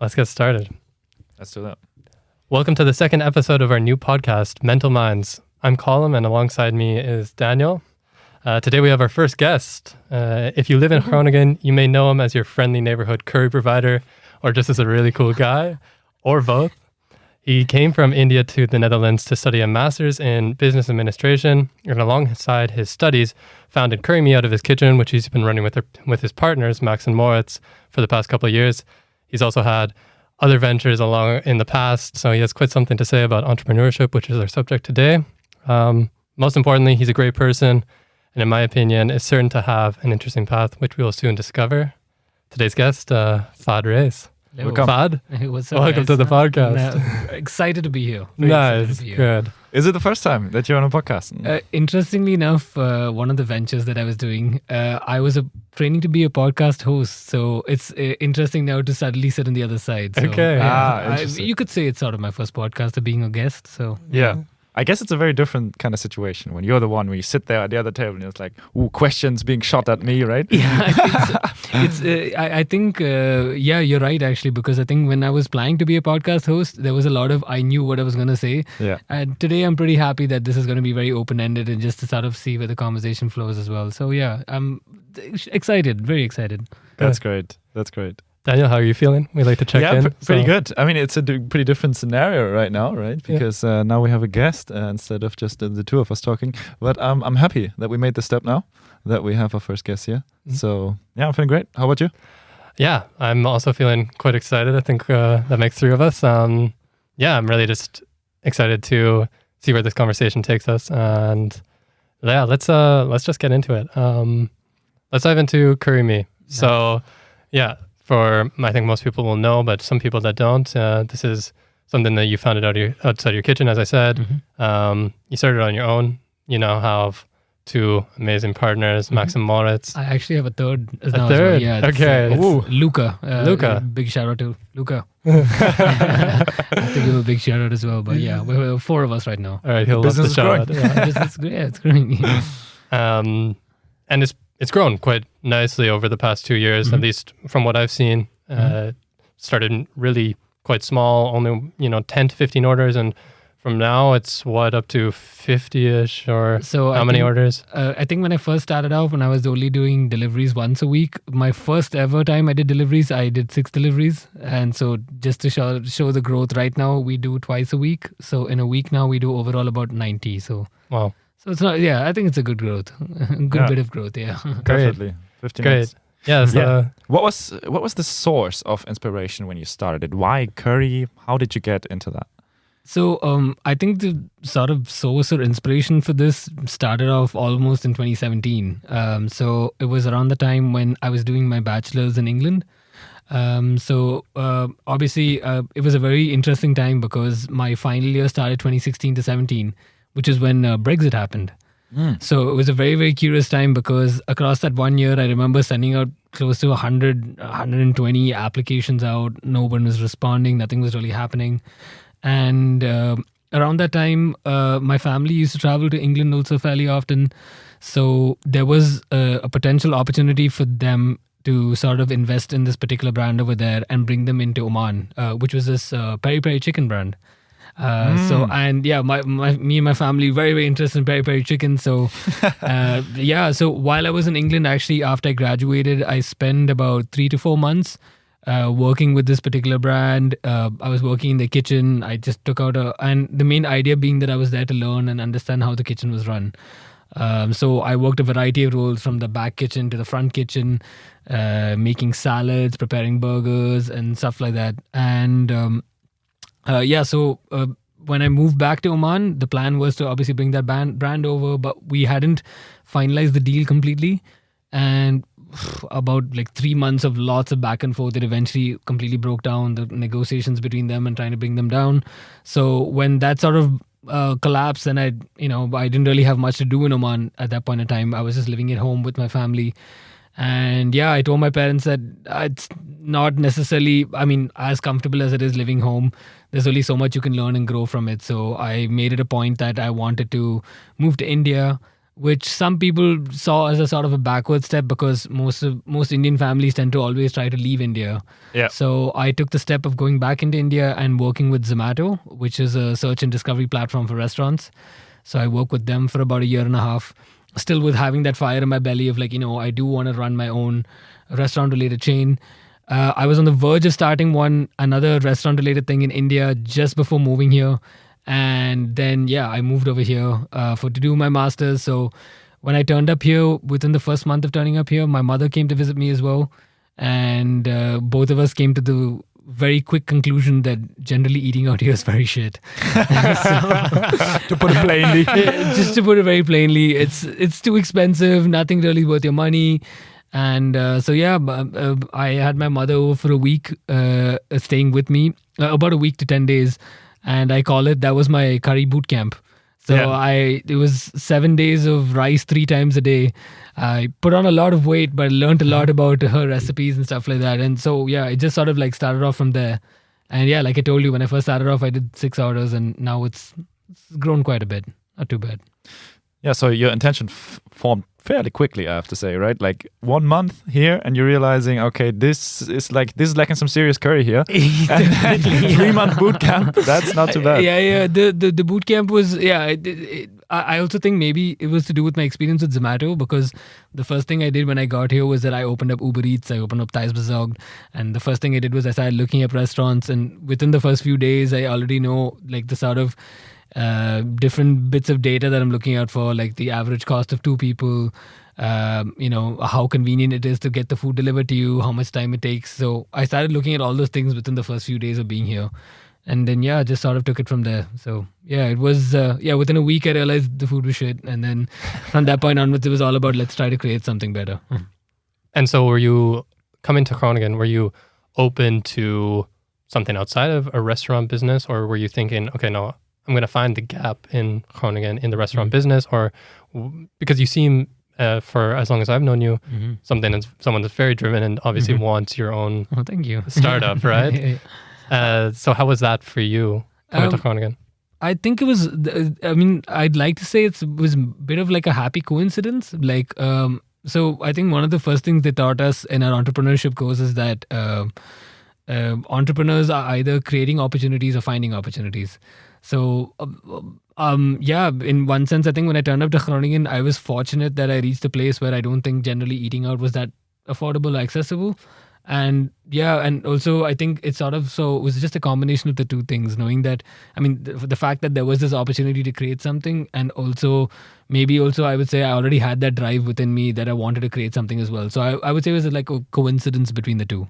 Let's get started. Let's do that. Welcome to the second episode of our new podcast, Mental Minds. I'm Colin, and alongside me is Daniel. Today we have our first guest. If you live in Groningen, you may know him as your friendly neighborhood curry provider, or just as a really cool guy, or both. He came from India to the Netherlands to study a master's in business administration, and alongside his studies, founded CurryMe out of his kitchen, which he's been running with his partners, Max and Moritz, for the past couple of years. He's also had other ventures along in the past, so he has quite something to say about entrepreneurship, which is our subject today. Most importantly, he's a great person, and in my opinion, is certain to have an interesting path, which we will soon discover. Today's guest, Fahd Rayees. Welcome. Fahd, Hey, what's up, welcome guys? to the podcast. Excited to be here. Very Nice, excited to be here. good. Is it the first time that you're on a podcast? Interestingly enough, one of the ventures that I was doing, I was training to be a podcast host. So it's interesting now to suddenly sit on the other side. So, Okay. Interesting. you could say it's sort of my first podcast of being a guest. So Yeah. I guess it's a very different kind of situation when you're the one where you sit there at the other table and it's like, ooh, questions being shot at me, right? Yeah, I think so. I think, you're right, actually, because I think when I was planning to be a podcast host, there was a lot of, I knew what I was going to say. Yeah. And today I'm pretty happy that this is going to be very open-ended and just to sort of see where the conversation flows as well. So yeah, I'm excited, very excited. That's great. That's great. Daniel, how are you feeling? We like to check in. Pretty good. I mean, it's a pretty different scenario right now, right? Because now we have a guest instead of just the two of us talking. But I'm happy that we made the step now, that we have our first guest here. Mm-hmm. So yeah, I'm feeling great. How about you? Yeah, I'm also feeling quite excited. I think that makes three of us. I'm really just excited to see where this conversation takes us. And yeah, let's just get into it. Let's dive into CurryMe. Nice. So yeah. I think most people will know, but some people that don't, this is something that you founded outside your kitchen, as I said. Mm-hmm. You started on your own. You now have two amazing partners, Max and Moritz. I actually have a third. A third? Yeah, okay. It's Luca. Luca. Big shout out to Luca. I have to give a big shout out as well. But yeah, we're four of us right now. All right, he'll love the shout out. Yeah, it's growing. And it's grown quite nicely over the past 2 years, at least from what I've seen. Started really quite small, only 10 to 15 orders, and from now it's up to 50-ish, or so how many orders? I think when I first started out, when I was only doing deliveries once a week, my first ever time I did deliveries, I did 6 deliveries. And so just to show the growth, right now we do twice a week. So in a week now we do overall about 90. So wow. So it's not, I think it's a good growth, bit of growth, yeah. Definitely. 15 Great. minutes. Yeah. What was the source of inspiration when you started? Why curry? How did you get into that? So I think the sort of source or inspiration for this started off almost in 2017. So it was around the time when I was doing my bachelor's in England. Obviously it was a very interesting time because my final year started 2016 to 17. Which is when Brexit happened. So it was a very, very curious time because across that 1 year, I remember sending out close to 120 applications out. No one was responding. Nothing was really happening. And around that time, my family used to travel to England also fairly often. So there was a potential opportunity for them to sort of invest in this particular brand over there and bring them into Oman, which was this peri peri chicken brand. Me and my family very, very interested in peri peri chicken. So so while I was in England, actually after I graduated, I spent about 3 to 4 months working with this particular brand. I was working in the kitchen. I just took out and the main idea being that I was there to learn and understand how the kitchen was run. So I worked a variety of roles from the back kitchen to the front kitchen, making salads, preparing burgers and stuff like that. And when I moved back to Oman, the plan was to obviously bring that brand over, but we hadn't finalized the deal completely. And about 3 months of lots of back and forth, it eventually completely broke down, the negotiations between them and trying to bring them down. So when that sort of collapsed, and I didn't really have much to do in Oman at that point in time. I was just living at home with my family. And I told my parents that it's not necessarily, as comfortable as it is living home, there's only so much you can learn and grow from it. So I made it a point that I wanted to move to India, which some people saw as a sort of a backward step because most Indian families tend to always try to leave India. Yeah. So I took the step of going back into India and working with Zomato, which is a search and discovery platform for restaurants. So I worked with them for about a year and a half, still with having that fire in my belly of like, I do want to run my own restaurant-related chain. I was on the verge of starting another restaurant-related thing in India just before moving here. And then, I moved over here to do my master's. So when I turned up here, within the first month of turning up here, my mother came to visit me as well. And both of us came to the very quick conclusion that generally eating out here is very shit. To put it plainly. Just to put it very plainly, it's too expensive, nothing really worth your money. And I had my mother over for a week, staying with me, about a week to 10 days. And I call that was my curry boot camp. So it was 7 days of rice 3 times a day. I put on a lot of weight, but learned a lot about her recipes and stuff like that. And so, it just sort of like started off from there. And like I told you, when I first started off, I did 6 orders and now it's grown quite a bit. Not too bad. Yeah, so your intention formed fairly quickly, I have to say, right? Like 1 month here and you're realizing, okay, this is lacking some serious curry here. And 3-month boot camp, that's not too bad. The boot camp was, I also think maybe it was to do with my experience with Zomato, because the first thing I did when I got here was that I opened up Uber Eats, I opened up Thais Besorgd, and the first thing I did was I started looking at restaurants, and within the first few days, I already know like the sort of different bits of data that I'm looking out for, like the average cost of 2 people, how convenient it is to get the food delivered to you, how much time it takes. So I started looking at all those things within the first few days of being here. And then, just sort of took it from there. So, it was, within a week I realized the food was shit. And then from that point onwards, it was all about let's try to create something better. And so were you, coming to Groningen, were you open to something outside of a restaurant business? Or were you thinking, okay, no, I'm going to find the gap in Groningen in the restaurant business? Or because you seem, for as long as I've known you, someone that's very driven and obviously wants your own thank you. startup, right? So how was that for you coming to Groningen? I think it was, I'd like to say it was a bit of like a happy coincidence. Like, so I think one of the first things they taught us in our entrepreneurship course is that entrepreneurs are either creating opportunities or finding opportunities. So, in one sense, I think when I turned up to Groningen, I was fortunate that I reached a place where I don't think generally eating out was that affordable or accessible. And and also I think it was just a combination of the two things, knowing that, the fact that there was this opportunity to create something, and also I would say I already had that drive within me that I wanted to create something as well. So I would say it was like a coincidence between the two.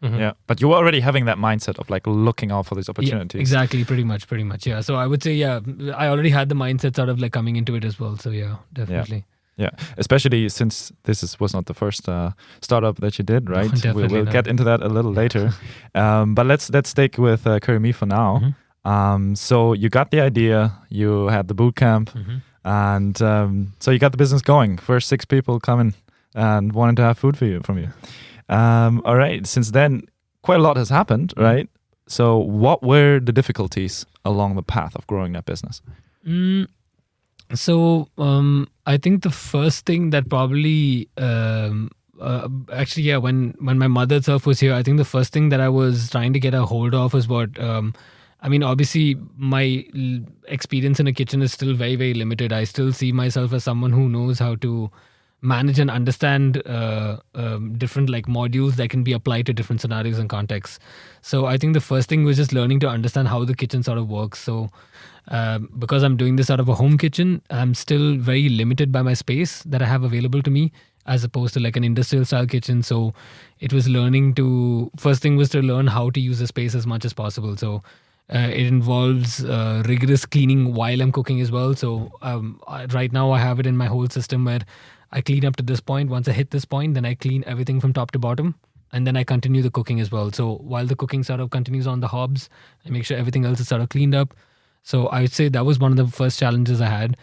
Mm-hmm. Yeah, but you were already having that mindset of like looking out for these opportunities. Yeah, exactly, pretty much. Yeah, so I would say, I already had the mindset sort of like coming into it as well. So definitely. Yeah, especially since this was not the first startup that you did, right? No, we'll get into that a little later. But let's stick with CurryMe for now. Mm-hmm. So you got the idea, you had the boot camp, and so you got the business going. First 6 people coming and wanting to have food from you. All right. Since then, quite a lot has happened, right? So what were the difficulties along the path of growing that business? So I think the first thing that probably actually, when my mother herself was here, I think the first thing that I was trying to get a hold of was what obviously my experience in a kitchen is still very, very limited. I still see myself as someone who knows how to manage and understand different like modules that can be applied to different scenarios and contexts. So I think the first thing was just learning to understand how the kitchen sort of works. So because I'm doing this out of a home kitchen, I'm still very limited by my space that I have available to me, as opposed to like an industrial style kitchen. So it was first thing was to learn how to use the space as much as possible. So it involves rigorous cleaning while I'm cooking as well. So right now I have it in my whole system where I clean up to this point. Once I hit this point, then I clean everything from top to bottom. And then I continue the cooking as well. So while the cooking sort of continues on the hobs, I make sure everything else is sort of cleaned up. So I would say that was one of the first challenges I had.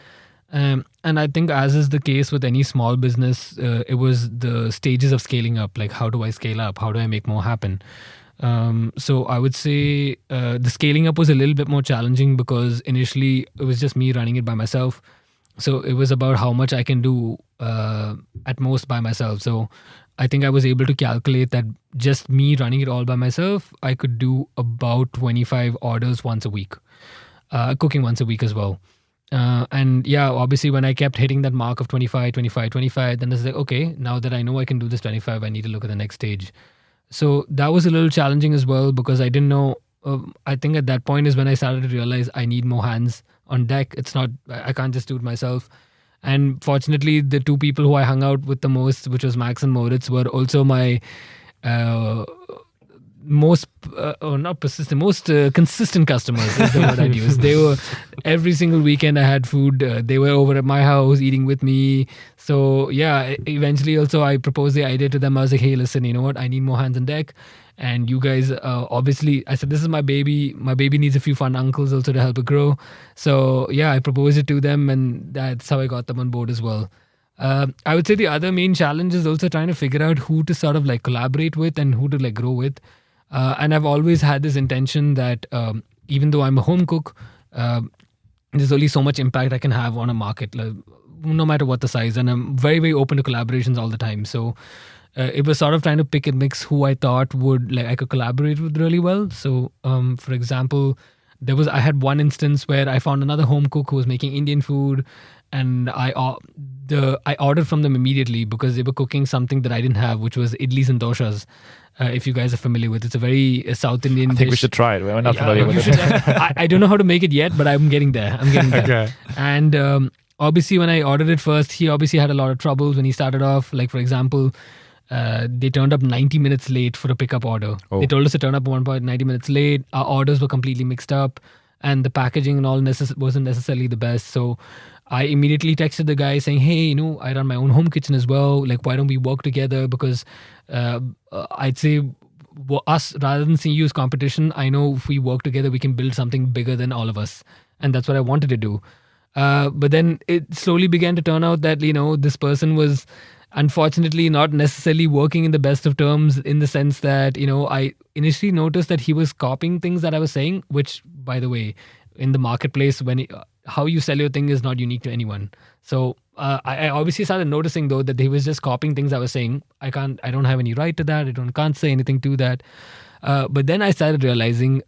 And I think as is the case with any small business, it was the stages of scaling up. Like, how do I scale up? How do I make more happen? So I would say the scaling up was a little bit more challenging because initially it was just me running it by myself. So it was about how much I can do at most by myself. So I think I was able to calculate that just me running it all by myself, I could do about 25 orders once a week, cooking once a week as well. And yeah, obviously when I kept hitting that mark of 25, then it's like, okay, now that I know I can do this 25, I need to look at the next stage. So that was a little challenging as well because I didn't know. I think at that point is when I started to realize I need more hands on deck. It's not, I can't just do it myself. And fortunately, the two people who I hung out with the most, which was Max and Moritz, were also my most consistent customers is the word I'd use. They were every single weekend I had food. They were over at my house eating with me. So yeah, eventually also I proposed the idea to them. I was like, hey, listen, you know what? I need more hands on deck. And you guys, obviously, I said, this is my baby. My baby needs a few fun uncles also to help it grow. So yeah, I proposed it to them and that's how I got them on board as well. I would say the other main challenge is also trying to figure out who to sort of like collaborate with and who to like grow with. And I've always had this intention that even though I'm a home cook, there's only so much impact I can have on a market, like, no matter what the size. And I'm very, very open to collaborations all the time. So it was sort of trying to pick and mix who I thought would like I could collaborate with really well. So for example, I had one instance where I found another home cook who was making Indian food, and I ordered from them immediately because they were cooking something that I didn't have, which was idlis and doshas. If you guys are familiar with it, it's a very South Indian dish. I think we should try it. We're not familiar with it. I don't know how to make it yet, but I'm getting there. Okay. And obviously, when I ordered it first, he obviously had a lot of troubles when he started off. Like, for example, they turned up 90 minutes late for a pickup order. Oh. They told us to turn up 90 minutes late. Our orders were completely mixed up, and the packaging and all wasn't necessarily the best. So I immediately texted the guy saying, hey, I run my own home kitchen as well. Like, why don't we work together? Because I'd say us, rather than seeing you as competition, I know if we work together, we can build something bigger than all of us. And that's what I wanted to do. But then it slowly began to turn out that, this person was unfortunately not necessarily working in the best of terms, in the sense that, I initially noticed that he was copying things that I was saying, which, by the way, in the marketplace, how you sell your thing is not unique to anyone. So I obviously started noticing, though, that he was just copying things I was saying. I don't have any right to that. I can't say anything to that. But then I started realizing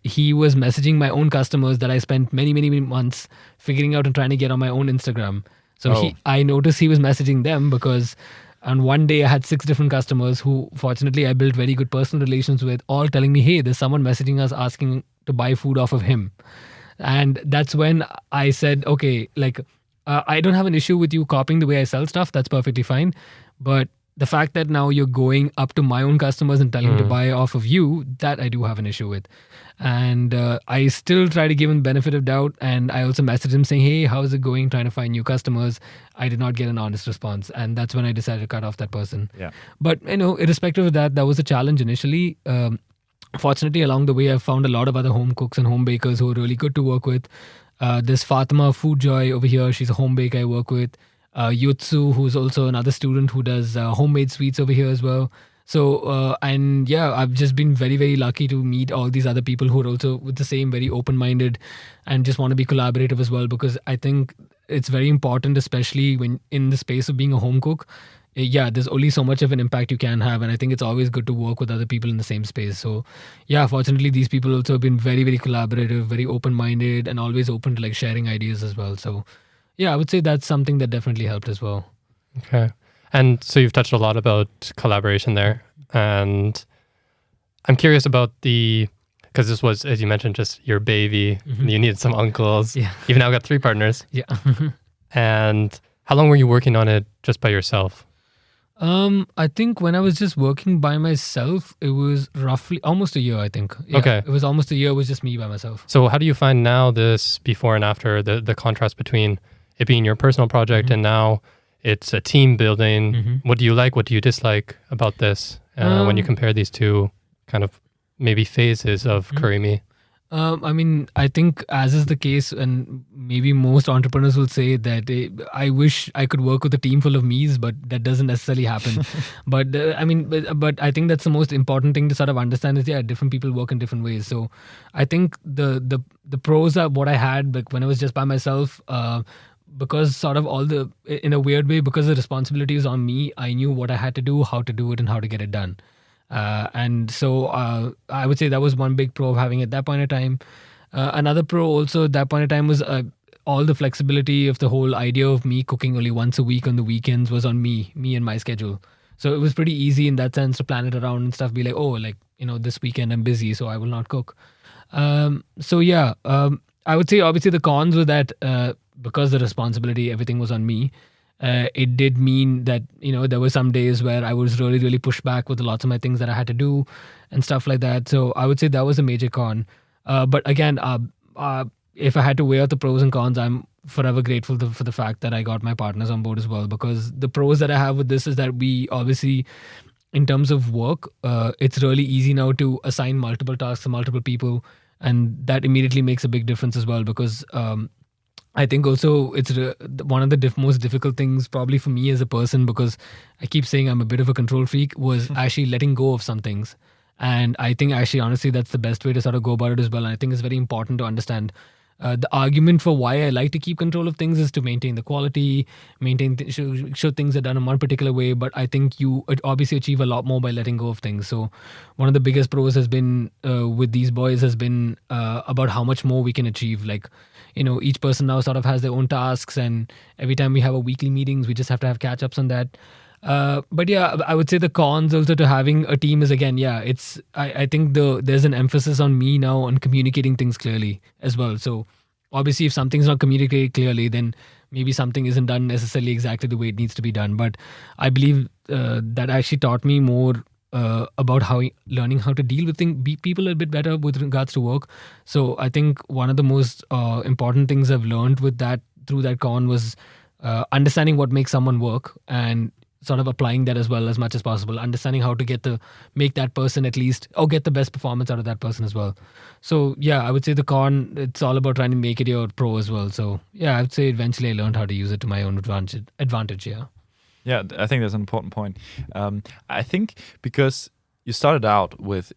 he was messaging my own customers that I spent many, many, many months figuring out and trying to get on my own Instagram. So I noticed he was messaging them because on one day I had 6 different customers who, fortunately, I built very good personal relations with, all telling me, hey, there's someone messaging us asking to buy food off of him. And that's when I said, okay, like, I don't have an issue with you copying the way I sell stuff. That's perfectly fine. But the fact that now you're going up to my own customers and telling them to buy off of you, that I do have an issue with. And I still try to give him benefit of doubt. And I also messaged him saying, hey, how's it going trying to find new customers? I did not get an honest response. And that's when I decided to cut off that person. Yeah. But, irrespective of that, that was a challenge initially. Fortunately, along the way, I've found a lot of other home cooks and home bakers who are really good to work with. There's Fatima Food Joy over here. She's a home baker I work with. Yutsu, who's also another student who does homemade sweets over here as well. So, and yeah, I've just been very, very lucky to meet all these other people who are also with the same, very open-minded and just want to be collaborative as well, because I think it's very important, especially when in the space of being a home cook. Yeah, there's only so much of an impact you can have. And I think it's always good to work with other people in the same space. So yeah, fortunately, these people also have been very, very collaborative, very open-minded, and always open to like sharing ideas as well. So yeah, I would say that's something that definitely helped as well. Okay. And so you've touched a lot about collaboration there. And I'm curious about because this was, as you mentioned, just your baby. Mm-hmm. You needed some uncles. Yeah. You've now got 3 partners. Yeah. And how long were you working on it just by yourself? I think when I was just working by myself, it was roughly almost a year, I think. Yeah, okay. It was almost a year. It was just me by myself. So how do you find now this before and after, the contrast between it being your personal project and now it's a team building? Mm-hmm. What do you like? What do you dislike about this when you compare these two kind of maybe phases of CurryMe? I mean, I think as is the case, and maybe most entrepreneurs will say that I wish I could work with a team full of me's, but that doesn't necessarily happen. But but I think that's the most important thing to sort of understand is, yeah, different people work in different ways. So I think the pros are what I had, like when I was just by myself, because sort of in a weird way, because the responsibility was on me, I knew what I had to do, how to do it, and how to get it done. And so I would say that was one big pro of having it at that point in time. Another pro also at that point in time was all the flexibility of the whole idea of me cooking only once a week on the weekends was on me and my schedule. So it was pretty easy in that sense to plan it around and stuff. Be like, oh, like, this weekend I'm busy, so I will not cook. So yeah, I would say obviously the cons were that because the responsibility, everything was on me. It did mean that, there were some days where I was really, really pushed back with lots of my things that I had to do and stuff like that. So I would say that was a major con. But again, if I had to weigh out the pros and cons, I'm forever grateful for the fact that I got my partners on board as well, because the pros that I have with this is that we obviously, in terms of work, it's really easy now to assign multiple tasks to multiple people, and that immediately makes a big difference as well, because I think also it's one of the most difficult things probably for me as a person, because I keep saying I'm a bit of a control freak, was actually letting go of some things. And I think actually, honestly, that's the best way to sort of go about it as well. And I think it's very important to understand the argument for why I like to keep control of things is to maintain the quality, show things are done in one particular way. But I think you obviously achieve a lot more by letting go of things. So one of the biggest pros has been with these boys has been about how much more we can achieve. Like, each person now sort of has their own tasks, and every time we have a weekly meetings, we just have to have catch ups on that. But yeah, I would say the cons also to having a team is, again, I think there's an emphasis on me now on communicating things clearly as well. So obviously if something's not communicated clearly, then maybe something isn't done necessarily exactly the way it needs to be done. But I believe that actually taught me more about learning how to deal with people a bit better with regards to work. So I think one of the most important things I've learned through that con was understanding what makes someone work, and sort of applying that as well as much as possible, understanding how to make that person at least, or get the best performance out of that person as well. So yeah, I would say the con, it's all about trying to make it your pro as well. So yeah, I would say eventually I learned how to use it to my own advantage. Yeah, I think that's an important point. I think because you started out with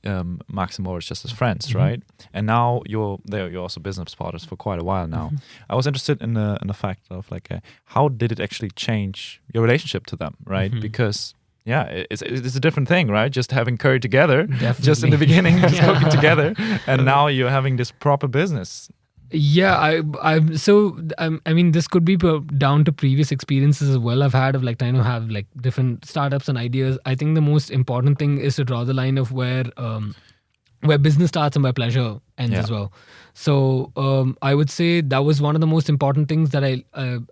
Max and Moritz just as friends, right? And now you're also business partners for quite a while now. I was interested in the fact of how did it actually change your relationship to them, right? Because it's a different thing, right? Just having curry together, just in the beginning, just cooking together, and now you're having this proper business. Yeah, I mean, this could be down to previous experiences as well I've had of trying to have different startups and ideas. I think the most important thing is to draw the line of where business starts and where pleasure ends as well. So I would say that was one of the most important things that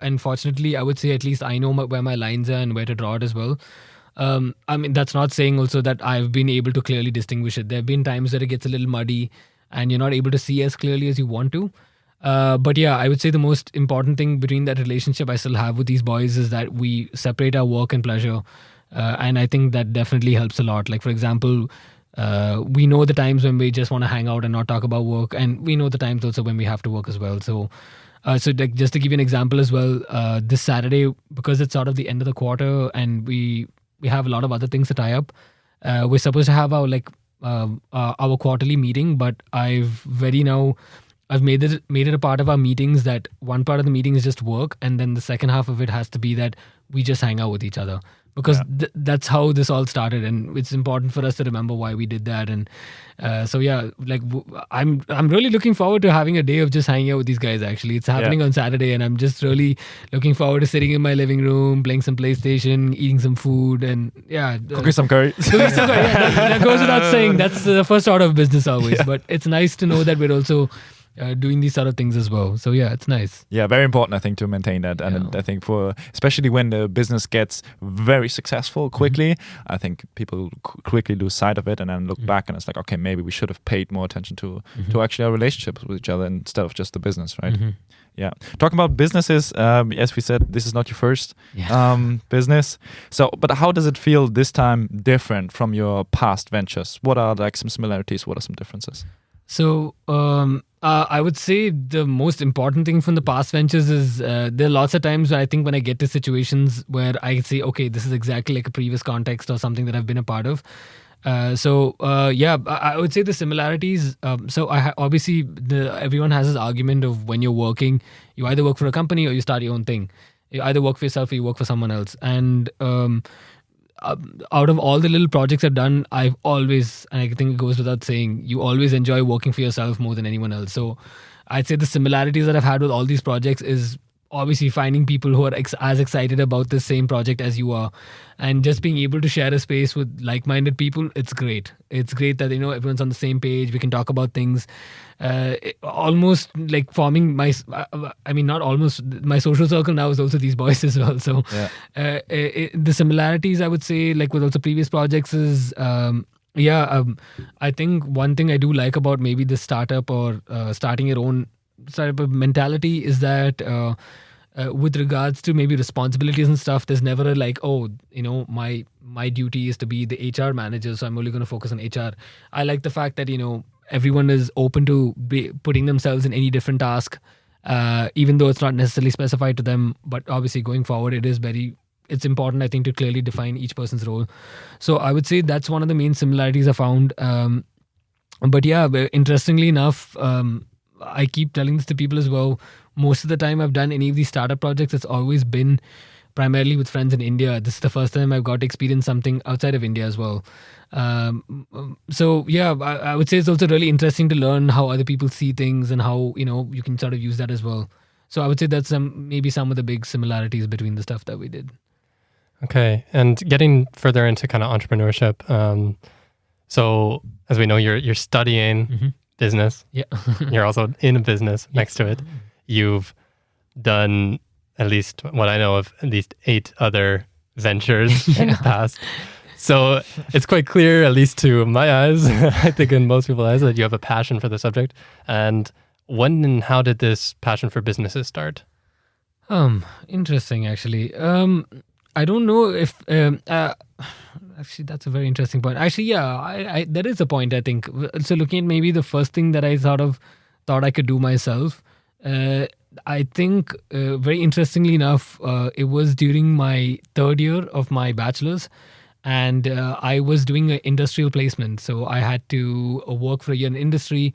unfortunately, I would say at least I know where my lines are and where to draw it as well. I mean, that's not saying also that I've been able to clearly distinguish it. There have been times that it gets a little muddy and you're not able to see as clearly as you want to. But yeah, I would say the most important thing between that relationship I still have with these boys is that we separate our work and pleasure. And I think that definitely helps a lot. Like, for example, we know the times when we just want to hang out and not talk about work. And we know the times also when we have to work as well. So just to give you an example as well, this Saturday, because it's sort of the end of the quarter and we have a lot of other things to tie up, we're supposed to have our quarterly meeting, but I've made it a part of our meetings that one part of the meeting is just work, and then the second half of it has to be that we just hang out with each other, because that's how this all started, and it's important for us to remember why we did that. And so yeah, I'm really looking forward to having a day of just hanging out with these guys. Actually, it's happening on Saturday, and I'm just really looking forward to sitting in my living room, playing some PlayStation, eating some food, and cooking some curry. That goes without saying. That's the first order of business always. But it's nice to know that we're also doing these sort of things as well. So yeah, it's nice. Yeah, very important, I think, to maintain that. And I think especially when the business gets very successful quickly, I think people quickly lose sight of it and then look back and it's like, okay, maybe we should have paid more attention to actually our relationships with each other instead of just the business, right? Yeah. Talking about businesses, as we said, this is not your first business. So, but how does it feel this time different from your past ventures? What are some similarities? What are some differences? So I would say the most important thing from the past ventures is there are lots of times I think when I get to situations where I say, okay, this is exactly like a previous context or something that I've been a part of. I would say the similarities. Obviously, everyone has this argument of when you're working, you either work for a company or you start your own thing. You either work for yourself or you work for someone else. And out of all the little projects I've done, I've always, and I think it goes without saying, you always enjoy working for yourself more than anyone else. So I'd say the similarities that I've had with all these projects is obviously finding people who are as excited about the same project as you are, and just being able to share a space with like-minded people. It's great. It's great that everyone's on the same page. We can talk about things. Almost like forming not almost, my social circle now is also these boys as well. So the similarities I would say, like with also previous projects, is I think one thing I do like about maybe the startup or starting your own startup mentality is that with regards to maybe responsibilities and stuff, there's never a like, my duty is to be the HR manager, so I'm only going to focus on HR. I like the fact that everyone is open to putting themselves in any different task, even though it's not necessarily specified to them. But obviously going forward, it's important, I think, to clearly define each person's role. So I would say that's one of the main similarities I found. But interestingly enough, I keep telling this to people as well. Most of the time I've done any of these startup projects, it's always been primarily with friends in India. This is the first time I've got to experience something outside of India as well. I would say it's also really interesting to learn how other people see things and how, you can sort of use that as well. So I would say that's maybe some of the big similarities between the stuff that we did. Okay. And getting further into kind of entrepreneurship. So as we know, you're studying business. Yeah. You're also in a business next to it. You've done, at least what I know of, at least 8 other ventures in the past. So it's quite clear, at least to my eyes, I think in most people's eyes, that you have a passion for the subject. And when and how did this passion for businesses start? Interesting, actually. I don't know if... actually, that's a very interesting point. Actually, I that is a point, I think. So looking at maybe the first thing that I sort of thought I could do myself, I think very interestingly enough, it was during my 3rd year of my bachelor's, and I was doing an industrial placement. So I had to work for a year in industry,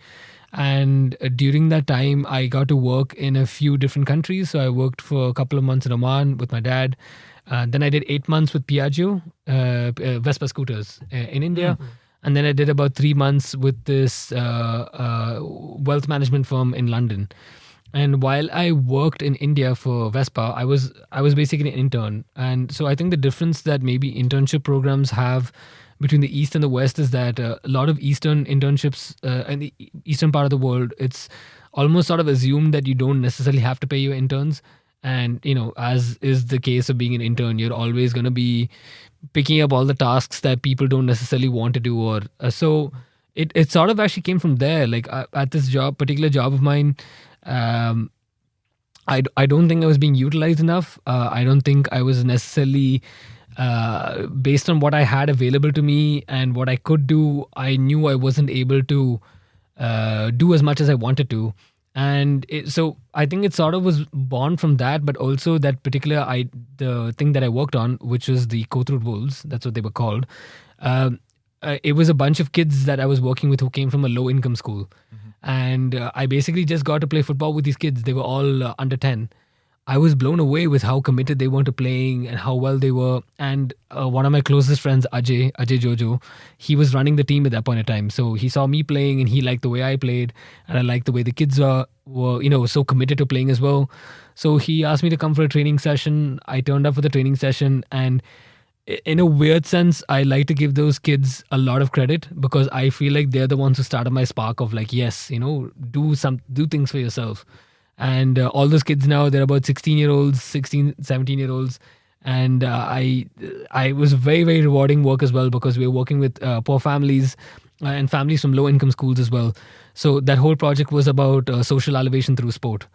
and during that time, I got to work in a few different countries. So I worked for a couple of months in Oman with my dad. Then I did 8 months with Piaggio, Vespa scooters in India. And then I did about 3 months with this wealth management firm in London. And while I worked in India for Vespa, I was basically an intern. And so I think the difference that maybe internship programs have between the East and the West is that a lot of Eastern internships in the Eastern part of the world, it's almost sort of assumed that you don't necessarily have to pay your interns. And, as is the case of being an intern, you're always going to be picking up all the tasks that people don't necessarily want to do. Or so it sort of actually came from there. Like at this particular job of mine, I don't think I was being utilized enough. I don't think I was necessarily, based on what I had available to me and what I could do, I knew I wasn't able to do as much as I wanted to. And so I think it sort of was born from that, but also that particular the thing that I worked on, which was the Kothroot Wolves, that's what they were called. It was a bunch of kids that I was working with who came from a low-income school. And I basically just got to play football with these kids. They were all under 10. I was blown away with how committed they were to playing and how well they were. And one of my closest friends, Ajay Jojo, he was running the team at that point in time. So he saw me playing and he liked the way I played. And I liked the way the kids were so committed to playing as well. So he asked me to come for a training session. I turned up for the training session. And in a weird sense, I like to give those kids a lot of credit because I feel like they're the ones who started my spark of like, yes, do things for yourself. And all those kids now, they're about 16-year-olds, 16, 17-year-olds. And I was very, very rewarding work as well because we were working with poor families and families from low-income schools as well. So that whole project was about social elevation through sport,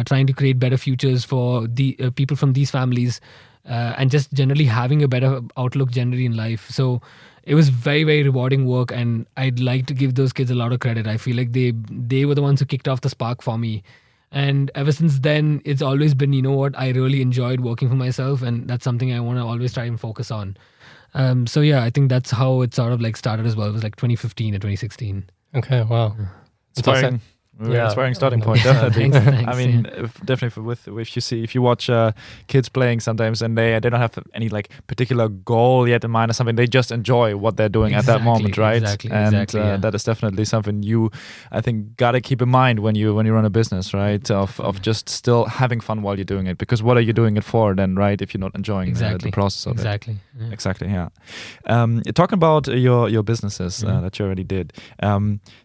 trying to create better futures for the people from these families and just generally having a better outlook generally in life. So it was very, very rewarding work. And I'd like to give those kids a lot of credit. I feel like they were the ones who kicked off the spark for me. And ever since then, it's always been, I really enjoyed working for myself. And that's something I want to always try and focus on. So yeah, I think that's how it sort of like started as well. It was like 2015 or 2016. Okay, wow. Inspiring. Yeah. Inspiring starting point, definitely. Thanks, I mean, yeah. definitely if you watch kids playing sometimes and they don't have any like particular goal yet in mind or something, they just enjoy what they're doing at that moment, right? And yeah. that is definitely something you, I think, gotta keep in mind when you run a business, right? Of just still having fun while you're doing it, because what are you doing it for then, right? If you're not enjoying the process of it. Yeah. Exactly, yeah. Talking about your businesses that you already did,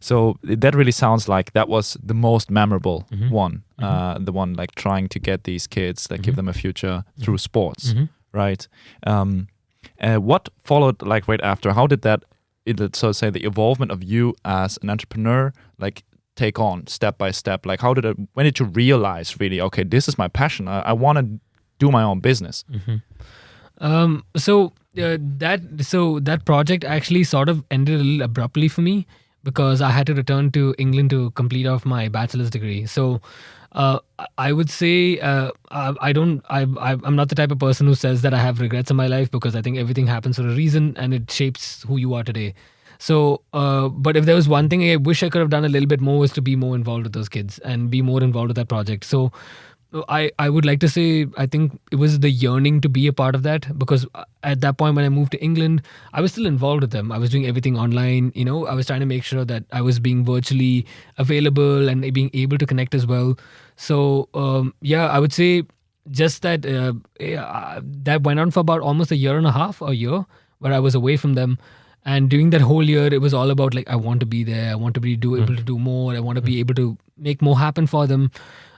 so that really sounds like that was the most memorable one, the one like trying to get these kids, like give them a future through sports, right? What followed like right after? How did that, so to say, the evolvement of you as an entrepreneur, like take on step by step? Like when did you realize really, okay, this is my passion, I want to do my own business? So that project actually sort of ended a little abruptly for me, because I had to return to England to complete off my bachelor's degree. So I would say I'm not the type of person who says that I have regrets in my life, because I think everything happens for a reason and it shapes who you are today. So, but if there was one thing I wish I could have done a little bit more, was to be more involved with those kids and be more involved with that project. So I would like to say, I think it was the yearning to be a part of that, because at that point when I moved to England, I was still involved with them. I was doing everything online, I was trying to make sure that I was being virtually available and being able to connect as well. So I would say just that that went on for about almost a year, where I was away from them. And during that whole year, it was all about like, I want to be there. I want to be able to do more. I want to be able to make more happen for them.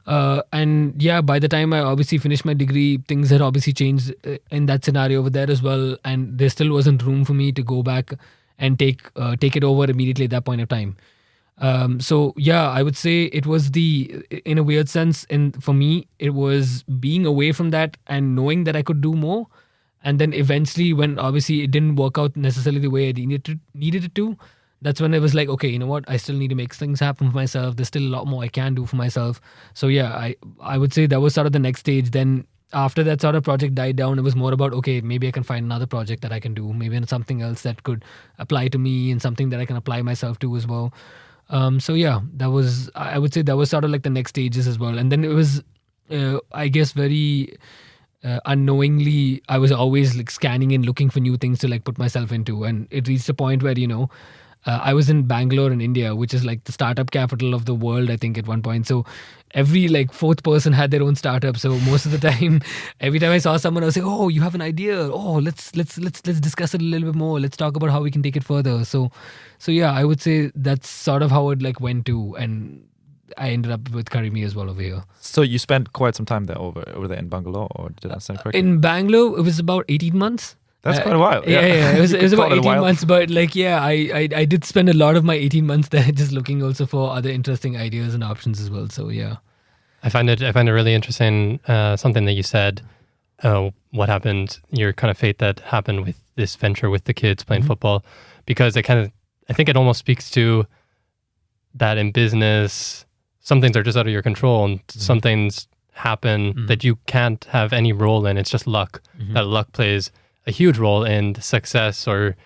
And yeah, by the time I obviously finished my degree, things had obviously changed in that scenario over there as well. And there still wasn't room for me to go back and take it over immediately at that point of time. So yeah, I would say it was in a weird sense, for me, it was being away from that and knowing that I could do more. And then eventually, when obviously it didn't work out necessarily the way I needed it to, that's when it was like, okay, you know what? I still need to make things happen for myself. There's still a lot more I can do for myself. So yeah, I would say that was sort of the next stage. Then after that sort of project died down, it was more about, okay, maybe I can find another project that I can do. Maybe something else that could apply to me and something that I can apply myself to as well. So yeah, I would say that was sort of like the next stages as well. And then it was, I guess, very... unknowingly, I was always like scanning and looking for new things to like put myself into, and it reached a point where I was in Bangalore in India, which is like the startup capital of the world, I think, at one point. So every like fourth person had their own startup. So most of the time, every time I saw someone, I was like, "Oh, you have an idea? Oh, let's discuss it a little bit more. Let's talk about how we can take it further." So yeah, I would say that's sort of how it like went to, and I ended up with CurryMe as well over here. So you spent quite some time there over there in Bangalore, or did I understand correctly? In Bangalore, it was about 18 months. That's quite a while. Yeah. It was about 18 months, but like, yeah, I did spend a lot of my 18 months there just looking also for other interesting ideas and options as well. So yeah. I find it really interesting, something that you said, what happened, your kind of fate that happened with this venture with the kids playing football, because I think it almost speaks to that in business, some things are just out of your control, and some things happen that you can't have any role in. It's just luck. That luck plays a huge role in success or,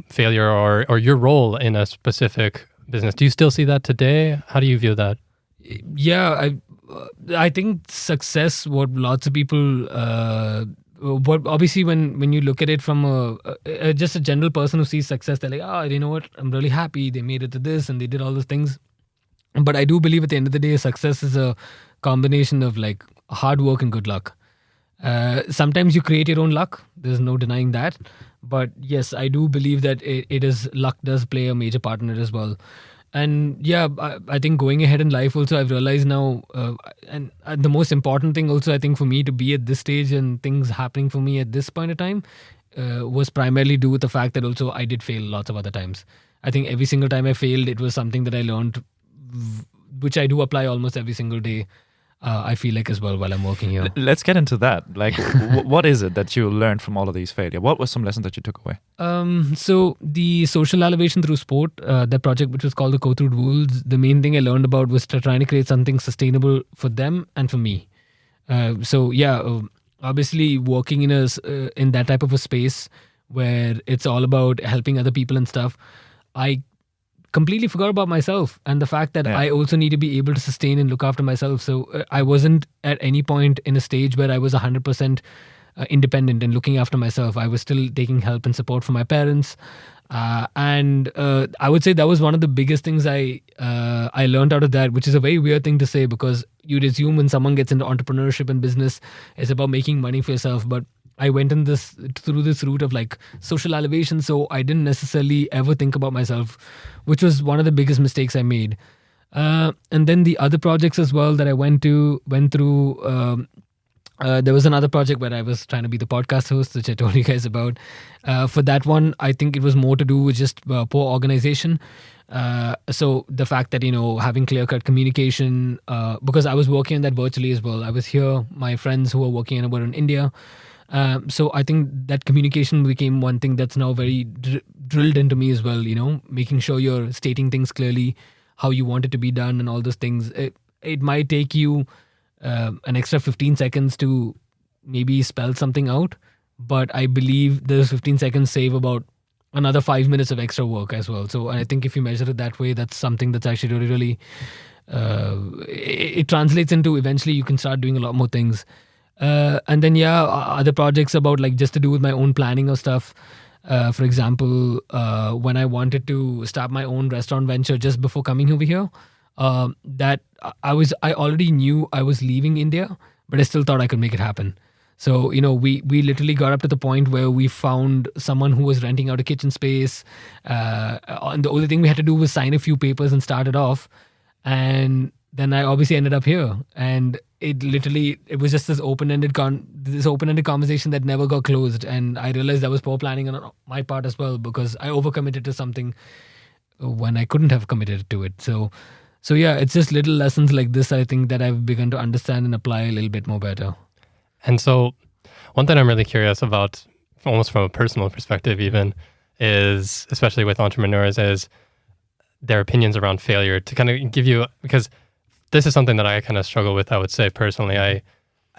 failure or your role in a specific business. Do you still see that today? How do you view that? Yeah, I think success, what lots of people, what obviously when you look at it from just a general person who sees success, they're like, you know what, I'm really happy they made it to this and they did all those things. But I do believe at the end of the day, success is a combination of like hard work and good luck. Sometimes you create your own luck. There's no denying that. But yes, I do believe that it is, luck does play a major part in it as well. And yeah, I think going ahead in life also, I've realized now, and the most important thing also, I think for me to be at this stage and things happening for me at this point of time was primarily due with the fact that also I did fail lots of other times. I think every single time I failed, it was something that I learned, which I do apply almost every single day. I feel like as well while I'm working here. Let's get into that. Like, what is it that you learned from all of these failures? What were some lessons that you took away? So the social elevation through sport, that project which was called the Co Through Rules, the main thing I learned about was trying to create something sustainable for them and for me. So yeah, obviously working in that type of a space where it's all about helping other people and stuff, I completely forgot about myself and the fact that I also need to be able to sustain and look after myself. So I wasn't at any point in a stage where I was 100% independent and looking after myself. I was still taking help and support from my parents. And I would say that was one of the biggest things I learned out of that, which is a very weird thing to say, because you'd assume when someone gets into entrepreneurship and business, it's about making money for yourself. But I went through this route of like social elevation, so I didn't necessarily ever think about myself, which was one of the biggest mistakes I made. And then the other projects as well that I went through. There was another project where I was trying to be the podcast host, which I told you guys about. For that one, I think it was more to do with just poor organization. So the fact that, having clear-cut communication, because I was working on that virtually as well. I was here, my friends who were working on it were in India. So I think that communication became one thing that's now very drilled into me as well, making sure you're stating things clearly, how you want it to be done and all those things. It might take you an extra 15 seconds to maybe spell something out, but I believe those 15 seconds save about another 5 minutes of extra work as well. So I think if you measure it that way, that's something that's actually really, really, it translates into eventually you can start doing a lot more things. And then, other projects about like just to do with my own planning of stuff. For example, when I wanted to start my own restaurant venture just before coming over here, that I already knew I was leaving India, but I still thought I could make it happen. So, we literally got up to the point where we found someone who was renting out a kitchen space. And the only thing we had to do was sign a few papers and start it off. And then I obviously ended up here. And it was just this open-ended conversation that never got closed. And I realized that was poor planning on my part as well, because I overcommitted to something when I couldn't have committed to it. So yeah, it's just little lessons like this, I think, that I've begun to understand and apply a little bit more better. And so one thing I'm really curious about, almost from a personal perspective even, is, especially with entrepreneurs, is their opinions around failure, to kind of give you, because this is something that I kind of struggle with, I would say personally. I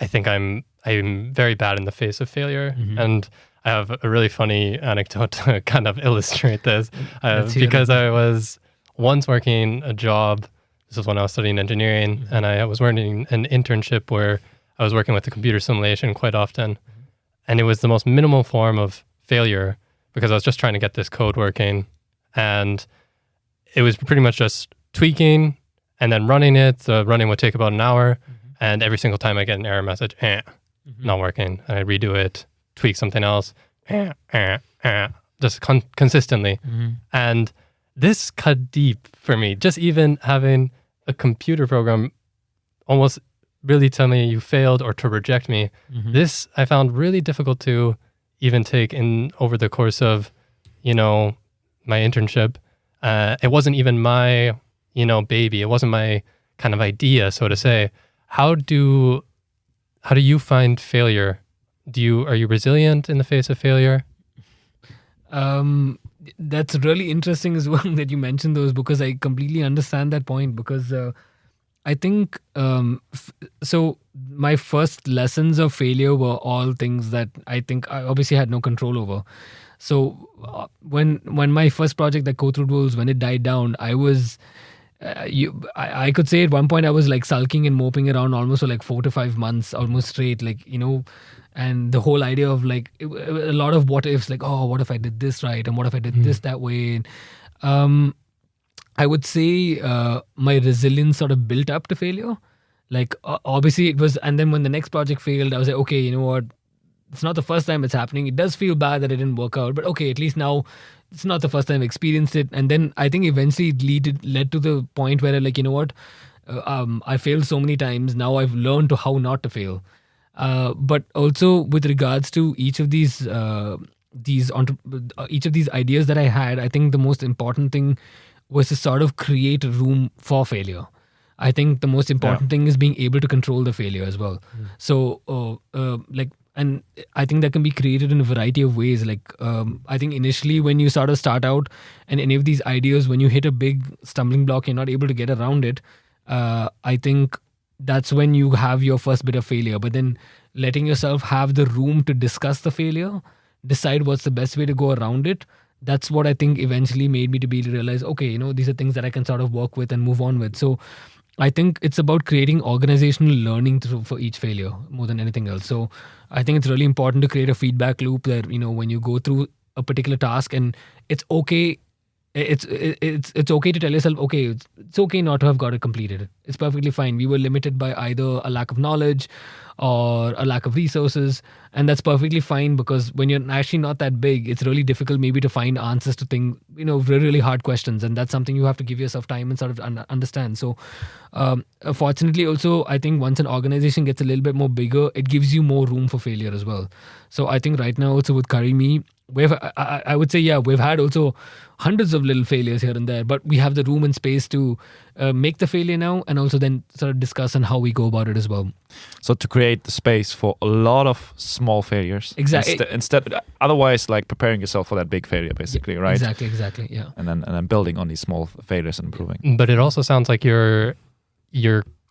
think I'm very bad in the face of failure. Mm-hmm. And I have a really funny anecdote to kind of illustrate this. Because I was once working a job, this was when I was studying engineering, mm-hmm. and I was working an internship where I was working with the computer simulation quite often. Mm-hmm. And it was the most minimal form of failure, because I was just trying to get this code working. And it was pretty much just tweaking and then running it. The running would take about an hour. Mm-hmm. And every single time I get an error message, mm-hmm. not working. And I redo it, tweak something else, just consistently. Mm-hmm. And this cut deep for me. Just even having a computer program almost really tell me you failed or to reject me. Mm-hmm. This I found really difficult to even take in over the course of, my internship. It wasn't even my, baby. It wasn't my kind of idea, so to say. How do you find failure? Are you resilient in the face of failure? That's really interesting as well that you mentioned those, because I completely understand that point, because I think, so my first lessons of failure were all things that I think I obviously had no control over. So when my first project, the Go Through Rules, when it died down, I was, I could say at one point I was like sulking and moping around almost for like 4 to 5 months, almost straight, like, and the whole idea of like a lot of what ifs, like, oh, what if I did this right? And what if I did this that way? And, I would say my resilience sort of built up to failure. Like, obviously it was, and then when the next project failed, I was like, okay, you know what? It's not the first time it's happening. It does feel bad that it didn't work out, but okay, at least now it's not the first time I've experienced it. And then I think eventually it led to the point where like, you know what? I failed so many times. Now I've learned to how not to fail. But also with regards to each of these ideas that I had, I think the most important thing was to sort of create room for failure. I think the most important thing is being able to control the failure as well. So, and I think that can be created in a variety of ways. Like, I think initially when you sort of start out and any of these ideas, when you hit a big stumbling block, you're not able to get around it. I think that's when you have your first bit of failure. But then letting yourself have the room to discuss the failure, decide what's the best way to go around it. That's what I think eventually made me to be able to realize, okay, these are things that I can sort of work with and move on with. So I think it's about creating organizational learning for each failure more than anything else. So I think it's really important to create a feedback loop that, when you go through a particular task, and it's okay. It's okay to tell yourself, okay, it's okay not to have got it completed. It's perfectly fine. We were limited by either a lack of knowledge or a lack of resources, and that's perfectly fine, because when you're actually not that big, it's really difficult maybe to find answers to things, really, really hard questions, and that's something you have to give yourself time and sort of understand. So fortunately also, I think once an organization gets a little bit more bigger, it gives you more room for failure as well. So I think right now also with CurryMe, I would say, we've had also hundreds of little failures here and there, but we have the room and space to make the failure now, and also then sort of discuss on how we go about it as well. So to create the space for a lot of small failures. Exactly. Instead, otherwise, like preparing yourself for that big failure, basically, right? Exactly. Yeah. And then building on these small failures and improving. But it also sounds like you're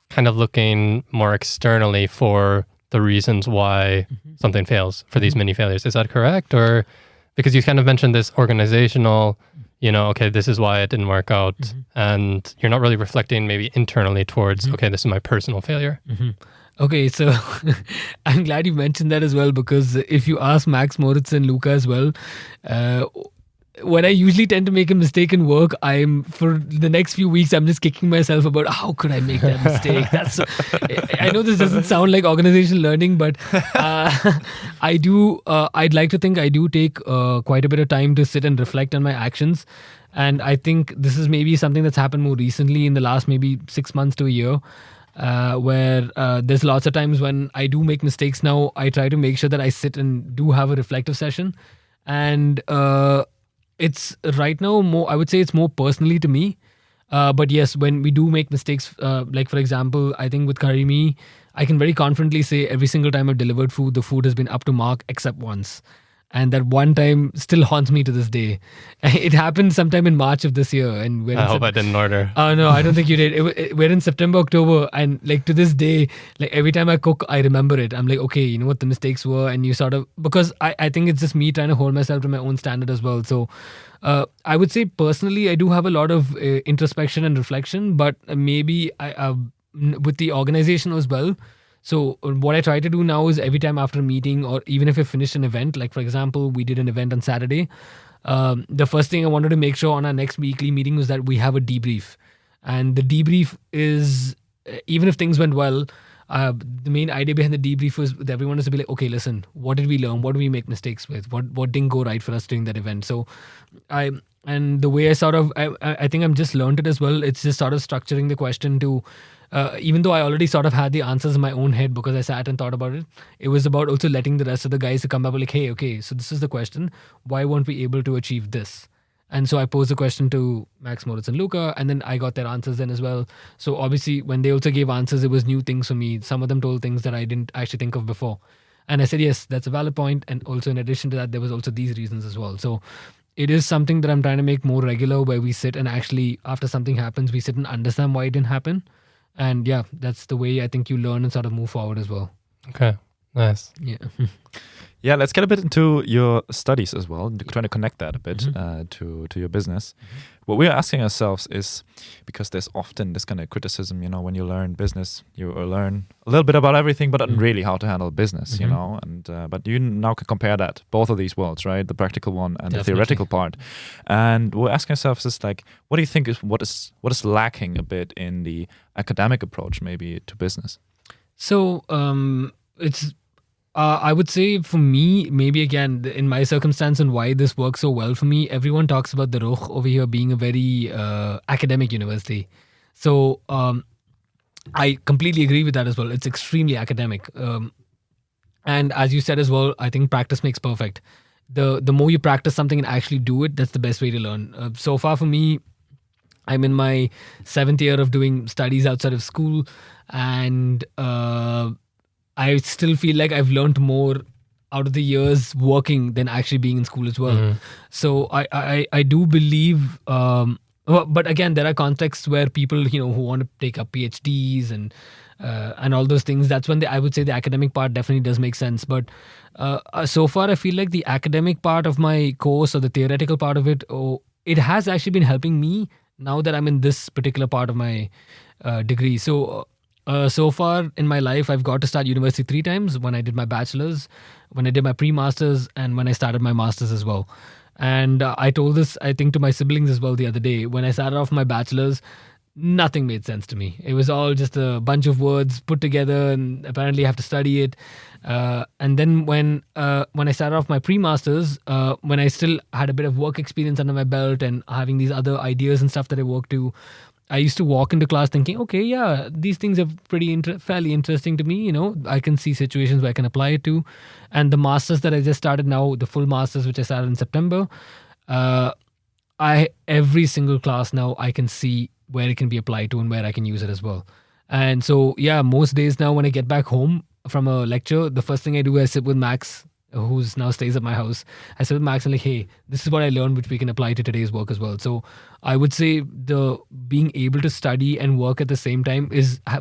kind of looking more externally for the reasons why something fails, for these mini failures. Is that correct? Or because you kind of mentioned this organizational, okay, this is why it didn't work out. And you're not really reflecting maybe internally towards, okay, this is my personal failure. Okay, so I'm glad you mentioned that as well, because if you ask Max, Moritz and Luca as well, when I usually tend to make a mistake in work, for the next few weeks, I'm just kicking myself about how could I make that mistake. I know this doesn't sound like organizational learning, but I'd like to think I do take quite a bit of time to sit and reflect on my actions. And I think this is maybe something that's happened more recently in the last maybe 6 months to a year, where there's lots of times when I do make mistakes now. I try to make sure that I sit and do have a reflective session. And it's right now I would say it's more personally to me. But yes, when we do make mistakes, like for example, I think with CurryMe, I can very confidently say every single time I've delivered food, the food has been up to mark except once. And that one time still haunts me to this day. It happened sometime in March of this year. And I hope I didn't order. Oh, no, I don't think you did. We're in September, October. And like to this day, like every time I cook, I remember it. I'm like, okay, you know what the mistakes were. And you sort of, because I think it's just me trying to hold myself to my own standard as well. So I would say personally, I do have a lot of introspection and reflection, but maybe with the organization as well. So what I try to do now is every time after a meeting, or even if I finished an event, like for example, we did an event on Saturday. The first thing I wanted to make sure on our next weekly meeting was that we have a debrief. And the debrief is, even if things went well, the main idea behind the debrief was that everyone is to be like, okay, listen, what did we learn? What did we make mistakes with? What didn't go right for us during that event? So and the way I think I'm just learned it as well. It's just sort of structuring the question to, even though I already sort of had the answers in my own head because I sat and thought about it, it was about also letting the rest of the guys to come up like, hey, okay, so this is the question. Why weren't we able to achieve this? And so I posed the question to Max, Moritz and Luca, and then I got their answers then as well. So obviously when they also gave answers, it was new things for me. Some of them told things that I didn't actually think of before. And I said, yes, that's a valid point. And also in addition to that, there was also these reasons as well. So it is something that I'm trying to make more regular, where we sit and actually, after something happens, we sit and understand why it didn't happen. And yeah, that's the way I think you learn and sort of move forward as well. Okay, nice. Yeah. Yeah, let's get a bit into your studies as well, trying to connect that a bit to your business. What we're asking ourselves is, because there's often this kind of criticism, when you learn business, you learn a little bit about everything, but not really how to handle business, and but you now can compare that, both of these worlds, right? The practical one and the theoretical part. And we're asking ourselves is like, what do you think is what is lacking a bit in the academic approach maybe to business? So it's I would say for me, maybe again, in my circumstance and why this works so well for me, everyone talks about the Rukh over here being a very academic university. So I completely agree with that as well. It's extremely academic. And as you said as well, I think practice makes perfect. The more you practice something and actually do it, that's the best way to learn. So far for me, I'm in my 7th year of doing studies outside of school, and I still feel like I've learned more out of the years working than actually being in school as well. So I do believe, but again, there are contexts where people, who want to take up PhDs and and all those things. That's when I would say the academic part definitely does make sense. But so far, I feel like the academic part of my course or the theoretical part of it, it has actually been helping me now that I'm in this particular part of my degree. So far in my life, I've got to start university 3 times: when I did my bachelor's, when I did my pre-master's, and when I started my master's as well. And I told this, I think, to my siblings as well the other day. When I started off my bachelor's, nothing made sense to me. It was all just a bunch of words put together, and apparently I have to study it. And then when I started off my pre-masters, when I still had a bit of work experience under my belt and having these other ideas and stuff that I worked to, I used to walk into class thinking, okay, yeah, these things are fairly interesting to me. I can see situations where I can apply it to. And the masters that I just started now, the full masters, which I started in September, every single class now I can see where it can be applied to and where I can use it as well. And so, yeah, most days now when I get back home from a lecture, the first thing I do is sit with Max, who's now stays at my house. I sit with Max and like, hey, this is what I learned, which we can apply to today's work as well. So I would say the being able to study and work at the same time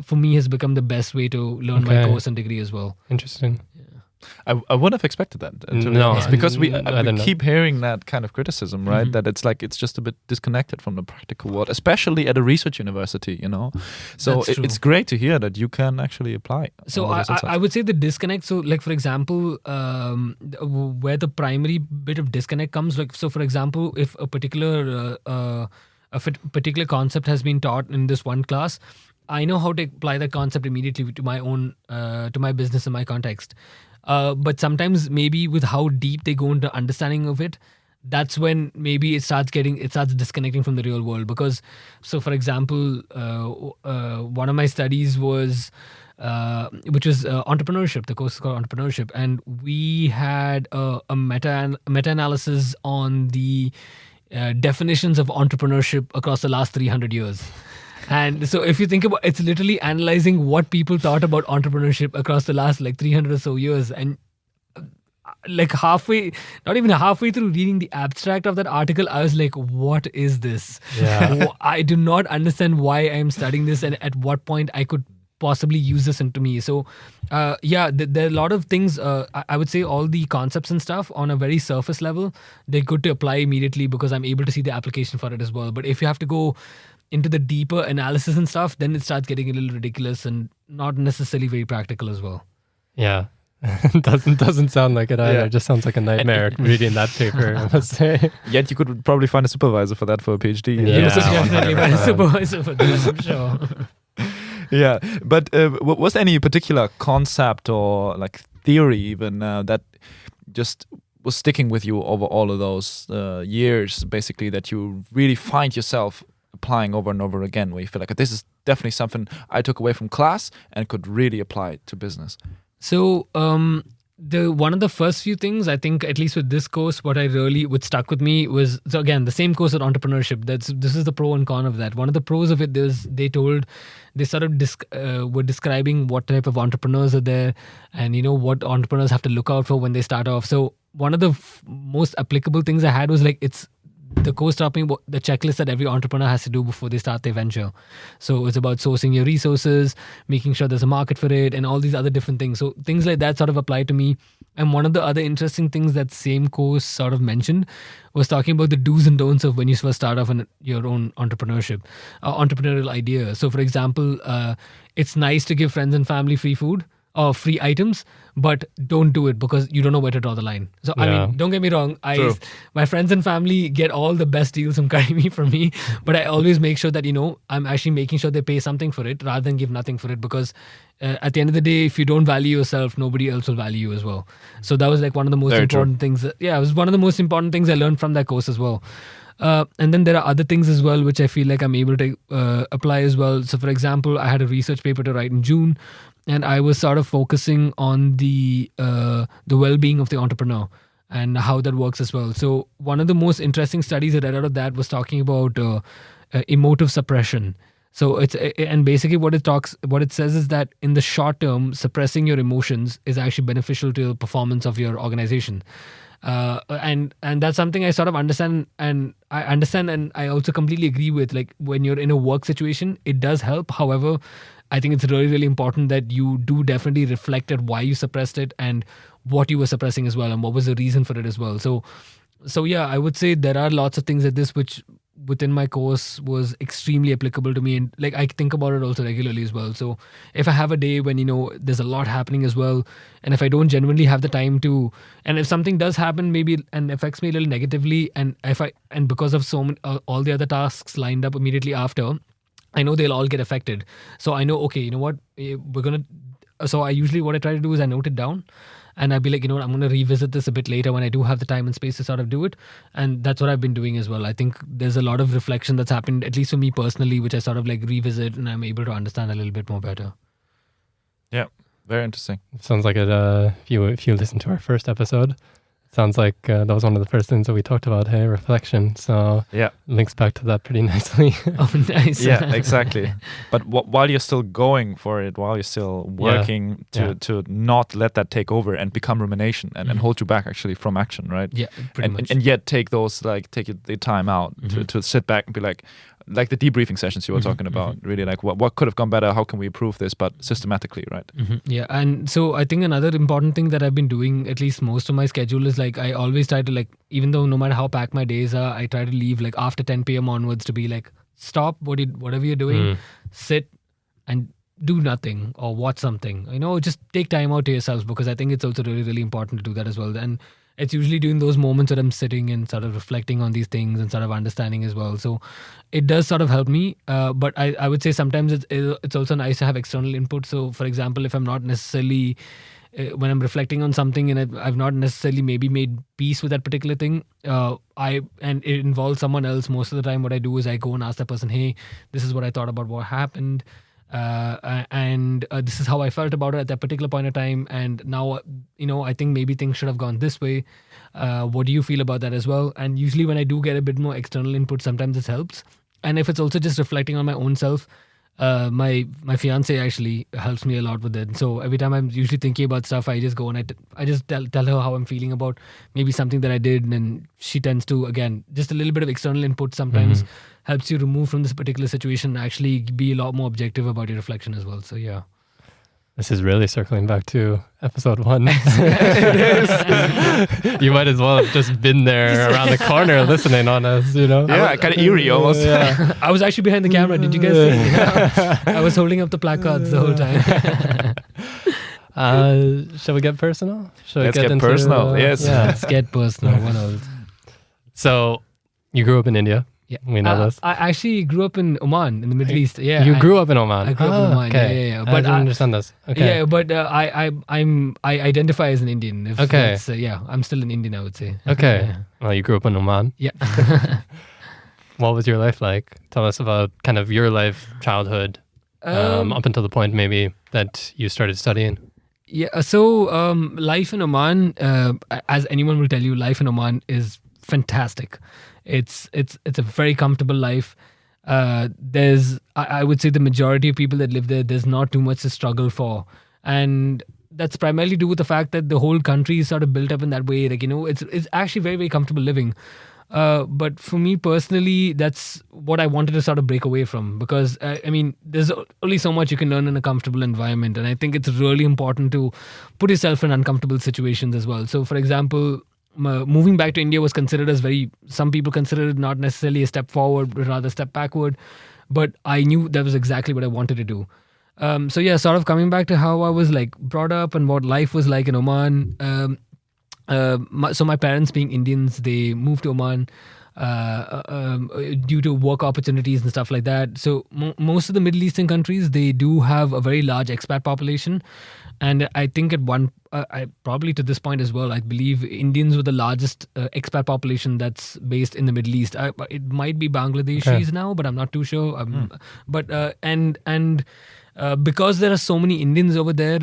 for me has become the best way to learn my course and degree as well. Interesting. I wouldn't have expected that. To be honest, because we keep hearing that kind of criticism, right? That it's just a bit disconnected from the practical world, especially at a research university, So it's great to hear that you can actually apply. So I would say the disconnect. So like, for example, where the primary bit of disconnect comes, like, so for example, if a particular concept has been taught in this one class, I know how to apply that concept immediately to my own, to my business and my context. But sometimes maybe with how deep they go into understanding of it, that's when maybe it starts disconnecting from the real world. Because, so for example, one of my studies was, which was entrepreneurship. The course is called Entrepreneurship, and we had a meta-analysis on the definitions of entrepreneurship across the last 300 years. And so if you think about it's literally analyzing what people thought about entrepreneurship across the last 300 or so years. And not even halfway through reading the abstract of that article, I was like, what is this? Yeah. I do not understand why I'm studying this and at what point I could possibly use this into me. So there are a lot of things. I would say all the concepts and stuff on a very surface level, they're good to apply immediately because I'm able to see the application for it as well. But if you have to go into the deeper analysis and stuff, then it starts getting a little ridiculous and not necessarily very practical as well. Yeah. doesn't sound like it either. It just sounds like a nightmare reading that paper, I must say. Yet you could probably find a supervisor for that for a PhD. Yeah. Definitely find a supervisor for this, I'm sure. Yeah, but was there any particular concept or theory even that just was sticking with you over all of those years, basically, that you really find yourself applying over and over again, where you feel like this is definitely something I took away from class and could really apply it to business? So one of the first few things, I think, at least with this course, what stuck with me was, so again, the same course at entrepreneurship. This is the pro and con of that. One of the pros of it is they sort of were describing what type of entrepreneurs are there and what entrepreneurs have to look out for when they start off. So one of the most applicable things I had was the course taught me the checklist that every entrepreneur has to do before they start their venture. So it's about sourcing your resources, making sure there's a market for it, and all these other different things. So things like that sort of apply to me. And one of the other interesting things that same course sort of mentioned was talking about the do's and don'ts of when you first start off in your own entrepreneurial idea. So for example, it's nice to give friends and family free food or free items, but don't do it because you don't know where to draw the line. So, I mean, don't get me wrong. My friends and family get all the best deals from CurryMe from me, but I always make sure that, I'm actually making sure they pay something for it rather than give nothing for it, because at the end of the day, if you don't value yourself, nobody else will value you as well. So that was one of the most important things. It was one of the most important things I learned from that course as well. And then there are other things as well, which I feel like I'm able to apply as well. So for example, I had a research paper to write in June, and I was sort of focusing on the well-being of the entrepreneur and how that works as well. So one of the most interesting studies I read out of that was talking about emotive suppression. So and basically what it says is that in the short term, suppressing your emotions is actually beneficial to the performance of your organization. And that's something I sort of understand, and I also completely agree with. When you're in a work situation, it does help. However, I think it's really, really important that you do definitely reflect at why you suppressed it and what you were suppressing as well, and what was the reason for it as well. So yeah, I would say there are lots of things like this which within my course was extremely applicable to me, and like I think about it also regularly as well. So if I have a day when there's a lot happening as well, and if I don't genuinely have the time to, and if something does happen maybe and affects me a little negatively, and because of so many, all the other tasks lined up immediately after, I know they'll all get affected. So I know, okay, you know what, so I usually, what I try to do is I note it down, and I'd be like, I'm going to revisit this a bit later when I do have the time and space to sort of do it. And that's what I've been doing as well. I think there's a lot of reflection that's happened, at least for me personally, which I sort of like revisit, and I'm able to understand a little bit more better. Yeah, very interesting. Sounds like it. If you listen to our first episode, it sounds like that was one of the first things that we talked about. Hey, reflection. So yeah, links back to that pretty nicely. Oh, nice. Yeah, exactly. But while you're still going for it, while you're still working to not let that take over and become rumination and hold you back actually from action, right? Yeah, pretty much. And yet take the time out to sit back and be like the debriefing sessions you were talking about, really like what could have gone better, how can we improve this, but systematically, right? Yeah, and so I think another important thing that I've been doing, at least most of my schedule, is like I always try to, like, even though no matter how packed my days are, I try to leave like after 10 p.m. onwards to be like, stop whatever you're doing, sit and do nothing or watch something. Just take time out to yourselves, because I think it's also really, really important to do that as well. And it's usually during those moments that I'm sitting and sort of reflecting on these things and sort of understanding as well. So it does sort of help me. But I would say sometimes it's also nice to have external input. So for example, if I'm not necessarily, when I'm reflecting on something and I've not necessarily maybe made peace with that particular thing, and it involves someone else, most of the time what I do is I go and ask that person, hey, this is what I thought about what happened. And this is how I felt about it at that particular point of time, and now I think maybe things should have gone this way. What do you feel about that as well? And usually when I do get a bit more external input, sometimes this helps. And if it's also just reflecting on my own self, my fiance actually helps me a lot with it. So every time I'm usually thinking about stuff, I just go and I just tell her how I'm feeling about maybe something that I did, and she tends to, again, just a little bit of external input sometimes helps you remove from this particular situation and actually be a lot more objective about your reflection as well. So yeah. This is really circling back to episode 1. You might as well have just been there around the corner listening on us, Yeah, kind of eerie almost. Yeah. I was actually behind the camera. Did you guys see? I was holding up the placards the whole time. Shall we get personal? Let's get personal. Yes. Yeah. Let's get personal. So you grew up in India. Yeah, we know this. I actually grew up in Oman, in the Middle East. Yeah, you grew up in Oman. I grew up in Oman. Okay. Yeah. But I didn't understand this. Okay. Yeah, but I identify as an Indian. Okay. I'm still an Indian, I would say. Okay. Yeah. Well, you grew up in Oman. Yeah. What was your life like? Tell us about kind of your life, childhood, up until the point maybe that you started studying. Yeah. So life in Oman, as anyone will tell you, life in Oman is fantastic. It's a very comfortable life. There's, I would say, the majority of people that live there, there's not too much to struggle for, and that's primarily due to the fact that the whole country is sort of built up in that way. Like, it's actually very, very comfortable living. But for me personally, that's what I wanted to sort of break away from, because there's only so much you can learn in a comfortable environment, and I think it's really important to put yourself in uncomfortable situations as well. So, for example, moving back to India was considered as some people consider it not necessarily a step forward, but rather a step backward. But I knew that was exactly what I wanted to do. So yeah, sort of coming back to how I was like brought up and what life was like in Oman. So my parents, being Indians, they moved to Oman due to work opportunities and stuff like that. So most of the Middle Eastern countries, they do have a very large expat population. And I think at probably to this point as well, I believe Indians were the largest expat population that's based in the Middle East. It might be Bangladeshis now, but I'm not too sure. But because there are so many Indians over there,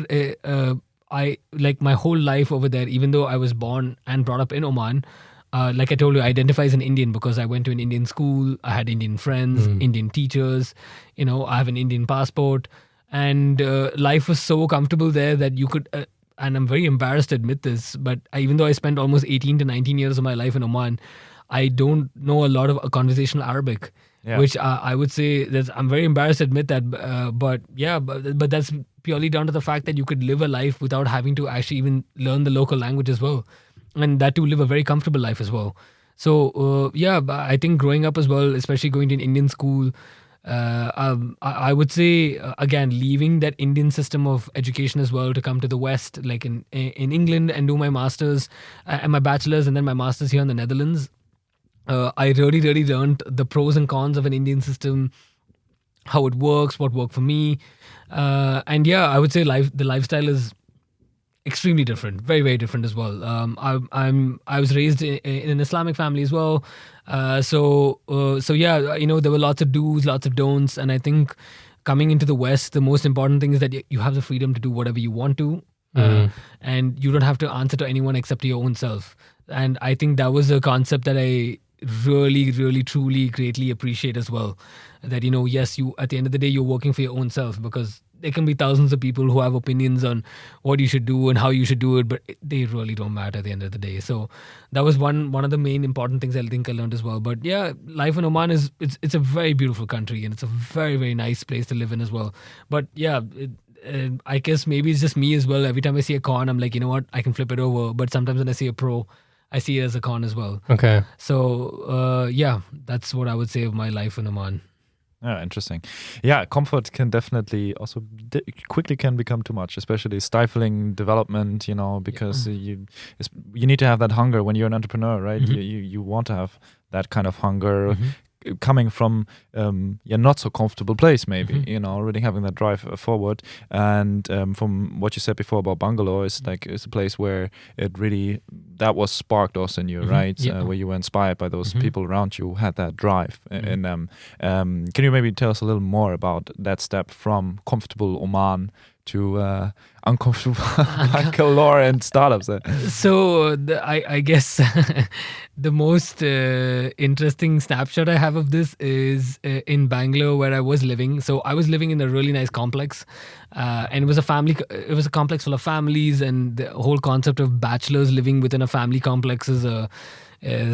I like my whole life over there, even though I was born and brought up in Oman. Like I told you, I identify as an Indian because I went to an Indian school. I had Indian friends, Indian teachers. I have an Indian passport. And life was so comfortable there that you could, and I'm very embarrassed to admit this, but even though I spent almost 18 to 19 years of my life in Oman, I don't know a lot of conversational Arabic. which I would say that I'm very embarrassed to admit that. But that's purely down to the fact that you could live a life without having to actually even learn the local language as well. And that to live a very comfortable life as well. So, I think growing up as well, especially going to an Indian school, I would say, again, leaving that Indian system of education as well to come to the West, like in England, and do my master's and my bachelor's and then my master's here in the Netherlands. I really, really learned the pros and cons of an Indian system, how it works, what worked for me. I would say the lifestyle is extremely different, very, very different as well. I was raised in an Islamic family as well. So there were lots of do's, lots of don'ts. And I think coming into the West, the most important thing is that you have the freedom to do whatever you want to. And you don't have to answer to anyone except your own self. And I think that was a concept that I really, really, truly, greatly appreciate as well. That, yes, you at the end of the day, you're working for your own self, because there can be thousands of people who have opinions on what you should do and how you should do it, but they really don't matter at the end of the day. So that was one of the main important things I think I learned as well. But yeah, life in Oman it's a very beautiful country, and it's a very, very nice place to live in as well. But yeah, I guess maybe it's just me as well. Every time I see a con, I'm like, you know what, I can flip it over. But sometimes when I see a pro, I see it as a con as well. Okay. So that's what I would say of my life in Oman. Yeah, interesting. Yeah, comfort can definitely also quickly can become too much, especially stifling development, because you need to have that hunger when you're an entrepreneur, right? Mm-hmm. You want to have that kind of hunger coming from not so comfortable place, maybe, already having that drive forward. And from what you said before about Bangalore, it's a place where that was sparked also in you, right? Where you were inspired by those people around you who had that drive in them. Can you maybe tell us a little more about that step from comfortable Oman to uncomfortable Bangalore and startups? So I guess the most interesting snapshot I have of this is in Bangalore, where I was living. So I was living in a really nice complex, and it was a complex full of families, and the whole concept of bachelors living within a family complex is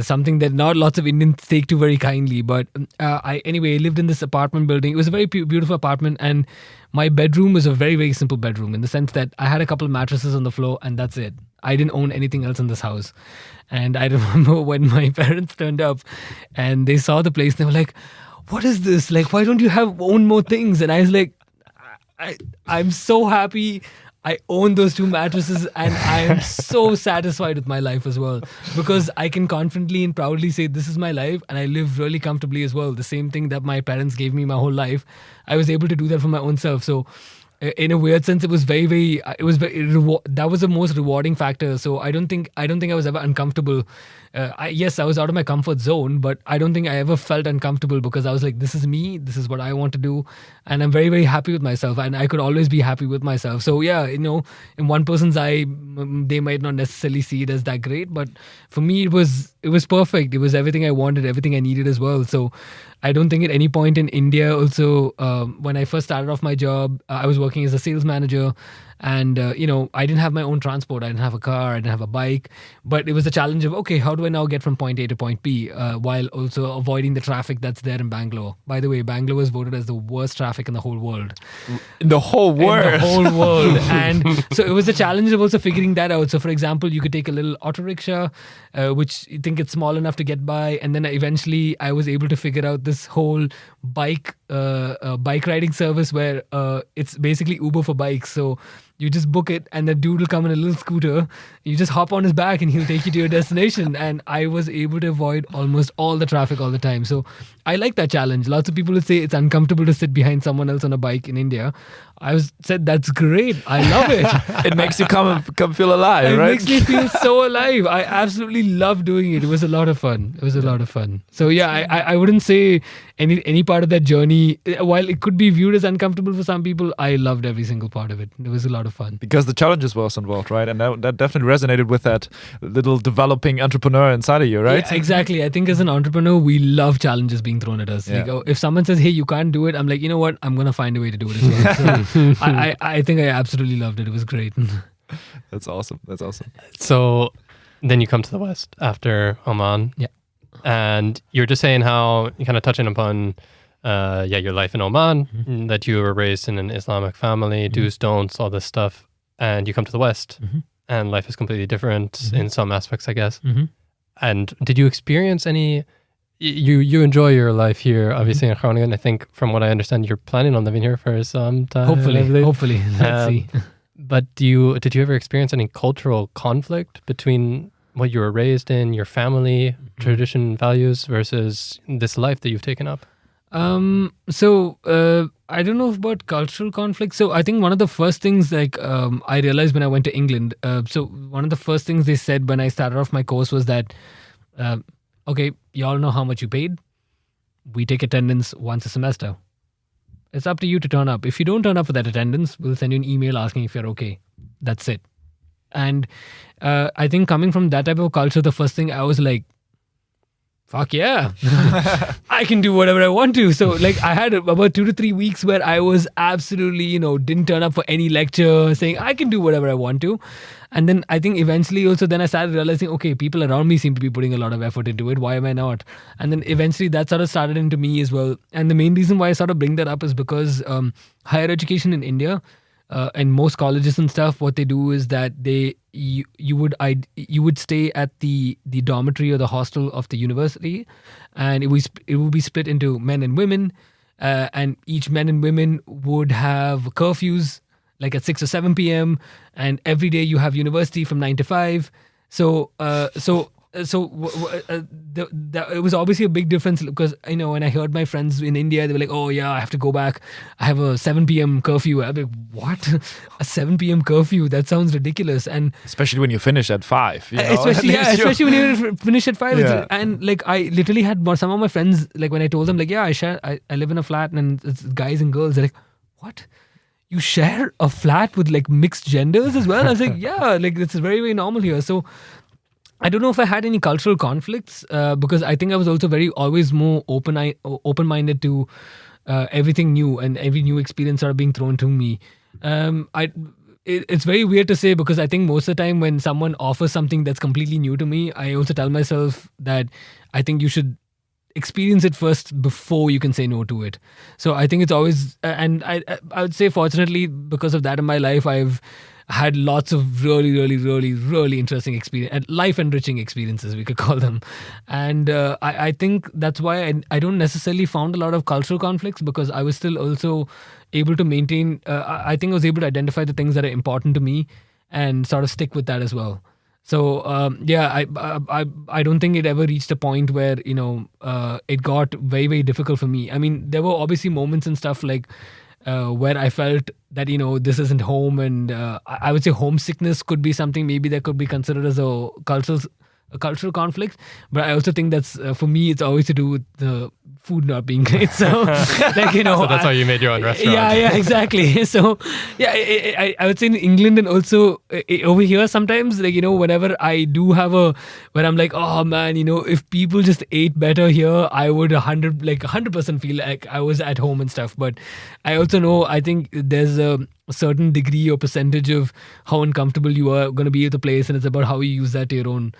something that not lots of Indians take to very kindly. But I lived in this apartment building. It was a very beautiful apartment, and my bedroom was a very, very simple bedroom, in the sense that I had a couple of mattresses on the floor, and that's it. I didn't own anything else in this house. And I remember when my parents turned up and they saw the place, they were like, "What is this? Like, why don't you own more things?" And I was like, I'm so happy I own those 2 mattresses, and I am so satisfied with my life as well, because I can confidently and proudly say this is my life, and I live really comfortably as well. The same thing that my parents gave me my whole life, I was able to do that for my own self. So in a weird sense, it was very, very, that was the most rewarding factor. So I don't think I was ever uncomfortable. Yes, I was out of my comfort zone, but I don't think I ever felt uncomfortable, because I was like, this is me, this is what I want to do. And I'm very, very happy with myself, and I could always be happy with myself. So yeah, in one person's eye, they might not necessarily see it as that great, but for me, it was perfect. It was everything I wanted, everything I needed as well. So I don't think at any point in India also, when I first started off my job, I was working as a sales manager, and I didn't have my own transport. I didn't have a car, I didn't have a bike, but it was the challenge of, okay, how do I now get from point A to point B, while also avoiding the traffic that's there in Bangalore. By the way, Bangalore was voted as the worst traffic in the whole world. In the whole world? In the whole world. And so it was a challenge of also figuring that out. So for example, you could take a little auto rickshaw, which you think it's small enough to get by, and then eventually I was able to figure out this whole bike riding service where it's basically Uber for bikes. So you just book it, and the dude will come in a little scooter. You just hop on his back, and he'll take you to your destination. And I was able to avoid almost all the traffic all the time. So I like that challenge. Lots of people would say it's uncomfortable to sit behind someone else on a bike in India. I said that's great. I love it. It makes you come feel alive, right? It makes me feel so alive. I absolutely love doing it. It was a lot of fun. So yeah, I wouldn't say any part of that journey, while it could be viewed as uncomfortable for some people, I loved every single part of it. It was a lot of fun. Because the challenges was involved, right? And that definitely resonated with that little developing entrepreneur inside of you, right? Yeah, exactly. I think as an entrepreneur, we love challenges being thrown at us. Yeah. Like, if someone says, hey, you can't do it, I'm like, you know what? I'm going to find a way to do it as well. So I think I absolutely loved it. It was great. That's awesome. So then you come to the West after Oman. Yeah. And you're just saying how you kind of touching upon, your life in Oman, that you were raised in an Islamic family, do's, don'ts, all this stuff, and you come to the West, and life is completely different in some aspects, I guess. And did you experience any? You enjoy your life here, obviously in Groningen. I think, from what I understand, you're planning on living here for some time. Hopefully, let's see. But did you ever experience any cultural conflict between what you were raised in, your family, tradition, values, versus this life that you've taken up? So I don't know about cultural conflict. So I think one of the first things I realized when I went to England. So one of the first things they said when I started off my course was that, okay, you all know how much you paid. We take attendance once a semester. It's up to you to turn up. If you don't turn up for that attendance, we'll send you an email asking if you're okay. That's it. And I think coming from that type of culture, the first thing I was like, fuck yeah, I can do whatever I want to. So I had about 2 to 3 weeks where I was absolutely, didn't turn up for any lecture, saying I can do whatever I want to. And then I think eventually also then I started realizing, okay, people around me seem to be putting a lot of effort into it. Why am I not? And then eventually that sort of started into me as well. And the main reason why I sort of bring that up is because higher education in India, and most colleges and stuff, what they do is that you would stay at the dormitory or the hostel of the university, and it would be split into men and women, and each men and women would have curfews like at 6 or 7 p.m. and every day you have university from 9 to 5. It was obviously a big difference because, when I heard my friends in India, they were like, oh yeah, I have to go back. I have a 7 p.m. curfew. I'm like, what? A 7 p.m. curfew? That sounds ridiculous. And especially when you finish at 5. Especially when you finish at 5. Yeah. And I literally had some of my friends, when I told them, I live in a flat and it's guys and girls. They're like, what? You share a flat with mixed genders as well? I was like, yeah, it's very, very normal here. So I don't know if I had any cultural conflicts because I think I was also always more open-minded to everything new and every new experience sort of being thrown to me. It's very weird to say because I think most of the time when someone offers something that's completely new to me, I also tell myself that I think you should experience it first before you can say no to it. So I think it's always, and I would say fortunately because of that in my life, I've had lots of really, really, really, really interesting experience and life-enriching experiences, we could call them. And I think that's why I don't necessarily found a lot of cultural conflicts because I was still also able to maintain, I think I was able to identify the things that are important to me and sort of stick with that as well. So, I don't think it ever reached a point where, it got very, very difficult for me. I mean, there were obviously moments and stuff where I felt that, this isn't home. And I would say homesickness could be something maybe that could be considered as a cultural conflict. But I also think that's, for me, it's always to do with the food not being great. So, so that's why you made your own restaurant. Yeah, exactly. So, I would say in England and also over here sometimes, whenever I do have where I'm like, oh man, if people just ate better here, I would 100% feel like I was at home and stuff. But I also know, I think there's a certain degree or percentage of how uncomfortable you are going to be at the place, and it's about how you use that to your own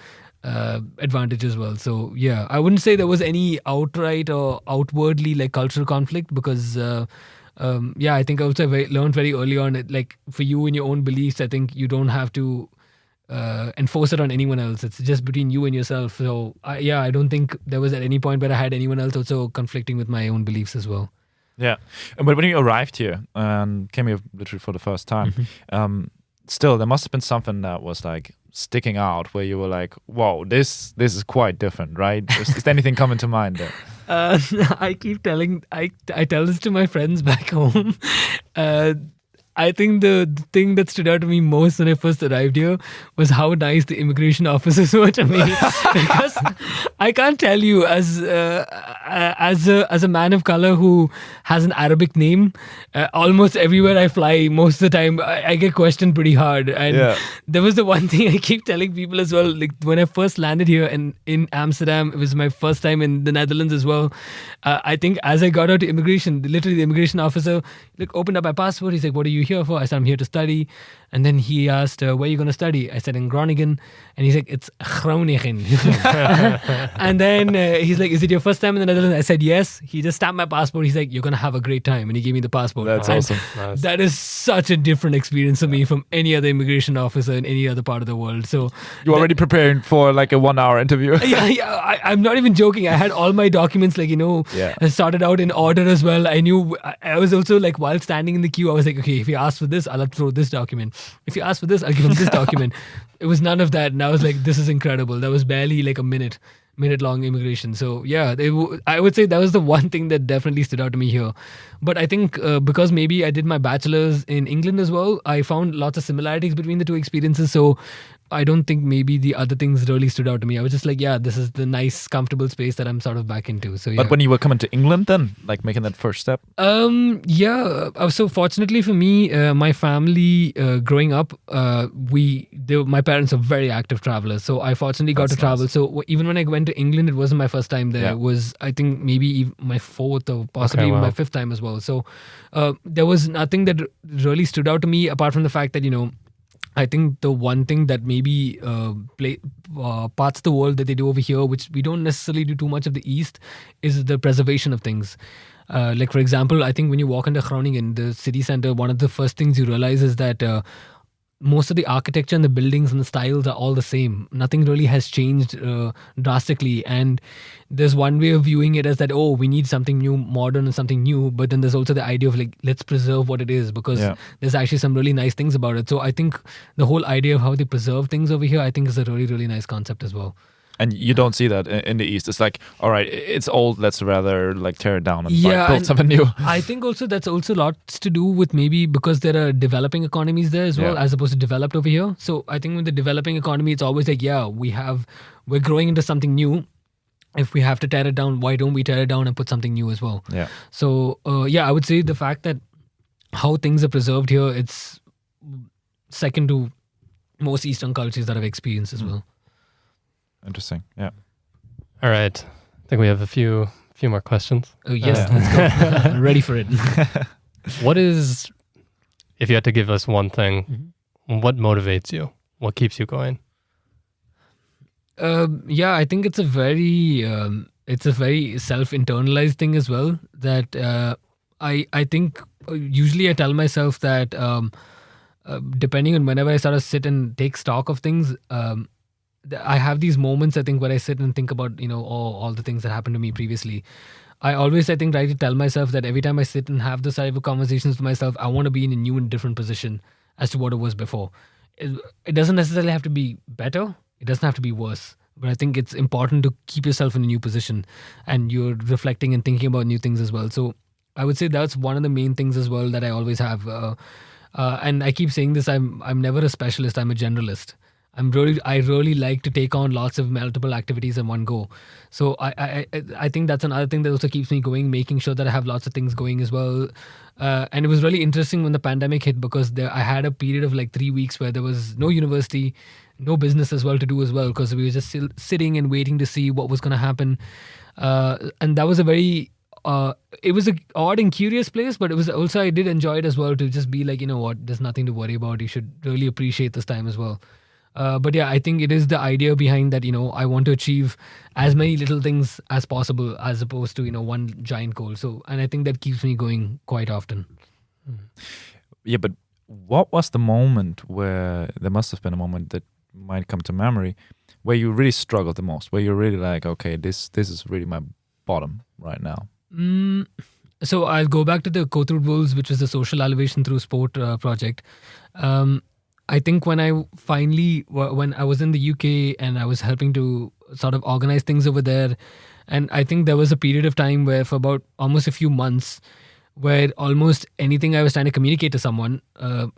advantage as well. So yeah, I wouldn't say there was any outright or outwardly cultural conflict because I think I also learned very early on for you and your own beliefs, I think you don't have to enforce it on anyone else. It's just between you and yourself. So I don't think there was at any point where I had anyone else also conflicting with my own beliefs as well. Yeah, but when you arrived here and came here literally for the first time, still there must have been something that was sticking out where you were like, whoa, this is quite different, right? Is anything coming to mind there? I keep telling, I tell this to my friends back home. I think the thing that stood out to me most when I first arrived here was how nice the immigration officers were to me. Because I can't tell you, as a man of color who has an Arabic name, almost everywhere I fly, most of the time I get questioned pretty hard. And there was the one thing I keep telling people as well. When I first landed here in Amsterdam, it was my first time in the Netherlands as well. I think as I got out to immigration, literally the immigration officer opened up my passport. He's like, "What are you here for?" I said, "I'm here to study." And then he asked, where are you going to study? I said, in Groningen. And he's like, it's Groningen. And then he's like, is it your first time in the Netherlands? I said, yes. He just stamped my passport. He's like, you're going to have a great time. And he gave me the passport. That's And awesome. Nice. that is such a different experience for me from any other immigration officer in any other part of the world. So You're already preparing for like a 1-hour interview. yeah, I'm not even joking. I had all my documents, like, Yeah. I started out in order as well. I knew, I was also like, while standing in the queue, I was like, okay, if you ask for this, I'll have to throw this document. If you ask for this, I'll give him this document. It was none of that. And I was like, this is incredible. That was barely like a minute long immigration. So yeah, I would say that was the one thing that definitely stood out to me here. But I think because maybe I did my bachelor's in England as well, I found lots of similarities between the two experiences. So I don't think maybe the other things really stood out to me. I was just like, yeah, this is the nice, comfortable space that I'm sort of back into. So yeah. But when you were coming to England then, like making that first step? Yeah. So fortunately for me, my family growing up, my parents are very active travelers. So I fortunately got That's to travel. nice. So even when I went to England, it wasn't my first time there. Yeah. It was, I think, maybe my fourth or possibly even wow. my fifth time as well. So there was nothing that really stood out to me apart from the fact that, I think the one thing that maybe parts of the world that they do over here, which we don't necessarily do too much of the East, is the preservation of things. Like, for example, I think when you walk into Groningen, the city center, one of the first things you realize is that most of the architecture and the buildings and the styles are all the same. Nothing really has changed drastically. And there's one way of viewing it as that, oh, we need something new, modern and something new. But then there's also the idea of like, let's preserve what it is, because there's actually some really nice things about it. So I think the whole idea of how they preserve things over here, I think is a really, really nice concept as well. And you don't see that in the East. It's like, all right, it's old. Let's rather like tear it down and Yeah, build and something new. I think also that's also lots to do with maybe because there are developing economies there as well, Yeah. as opposed to developed over here. So I think with the developing economy, it's always like, yeah, we're growing into something new. If we have to tear it down, why don't we tear it down and put something new as well? Yeah. So yeah, I would say the fact that how things are preserved here, it's second to most Eastern cultures that I've experienced as well. Interesting. Yeah. All right. I think we have a few more questions. Oh yes, let's go. Ready for it. What is, if you had to give us one thing, what motivates you? What keeps you going? Yeah, I think it's a very self-internalized thing as well. That I think usually I tell myself that depending on whenever I sort of sit and take stock of things, I have these moments, I think, where I sit and think about, all the things that happened to me previously. I always, I think, try to tell myself that every time I sit and have those type of conversations with myself, I want to be in a new and different position as to what it was before. It doesn't necessarily have to be better. It doesn't have to be worse. But I think it's important to keep yourself in a new position and you're reflecting and thinking about new things as well. So I would say that's one of the main things as well that I always have. And I keep saying this, I'm never a specialist, I'm a generalist. I really like to take on lots of multiple activities in one go. So I think that's another thing that also keeps me going, making sure that I have lots of things going as well. And it was really interesting when the pandemic hit, because I had a period of like 3 weeks where there was no university, no business as well to do as well, because we were just still sitting and waiting to see what was going to happen. And that was a very it was an odd and curious place, but it was also, I did enjoy it as well, to just be like, you know what, there's nothing to worry about. You should really appreciate this time as well. But yeah, I think it is the idea behind that, I want to achieve as many little things as possible, as opposed to, one giant goal. So, and I think that keeps me going quite often. Yeah, but what was the moment where, there must have been a moment that might come to memory, where you really struggled the most, where you're really like, okay, this is really my bottom right now? So I'll go back to the Go Through Wolves, which was the social elevation through sport project. I think when I was in the UK and I was helping to sort of organize things over there, and I think there was a period of time where for about almost a few months, where almost anything I was trying to communicate to someone,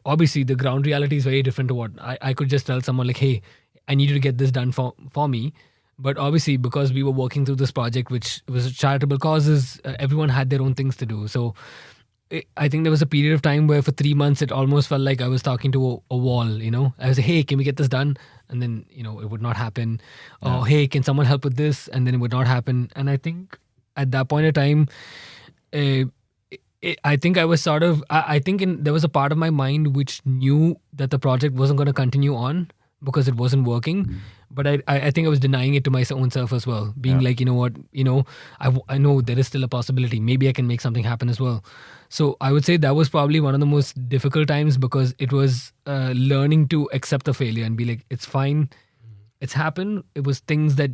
obviously the ground reality is very different to what I could just tell someone like, hey, I need you to get this done for me. But obviously, because we were working through this project, which was charitable causes, everyone had their own things to do. So I think there was a period of time where for 3 months, it almost felt like I was talking to a wall, I was like, hey, can we get this done? And then, it would not happen. Yeah. Oh, hey, can someone help with this? And then it would not happen. And I think at that point of time, it I think I was sort of, I think there was a part of my mind which knew that the project wasn't going to continue on because it wasn't working. But I think I was denying it to my own self as well, being like, you know what, I know there is still a possibility. Maybe I can make something happen as well. So I would say that was probably one of the most difficult times, because it was learning to accept the failure and be like, it's fine. It's happened. It was things that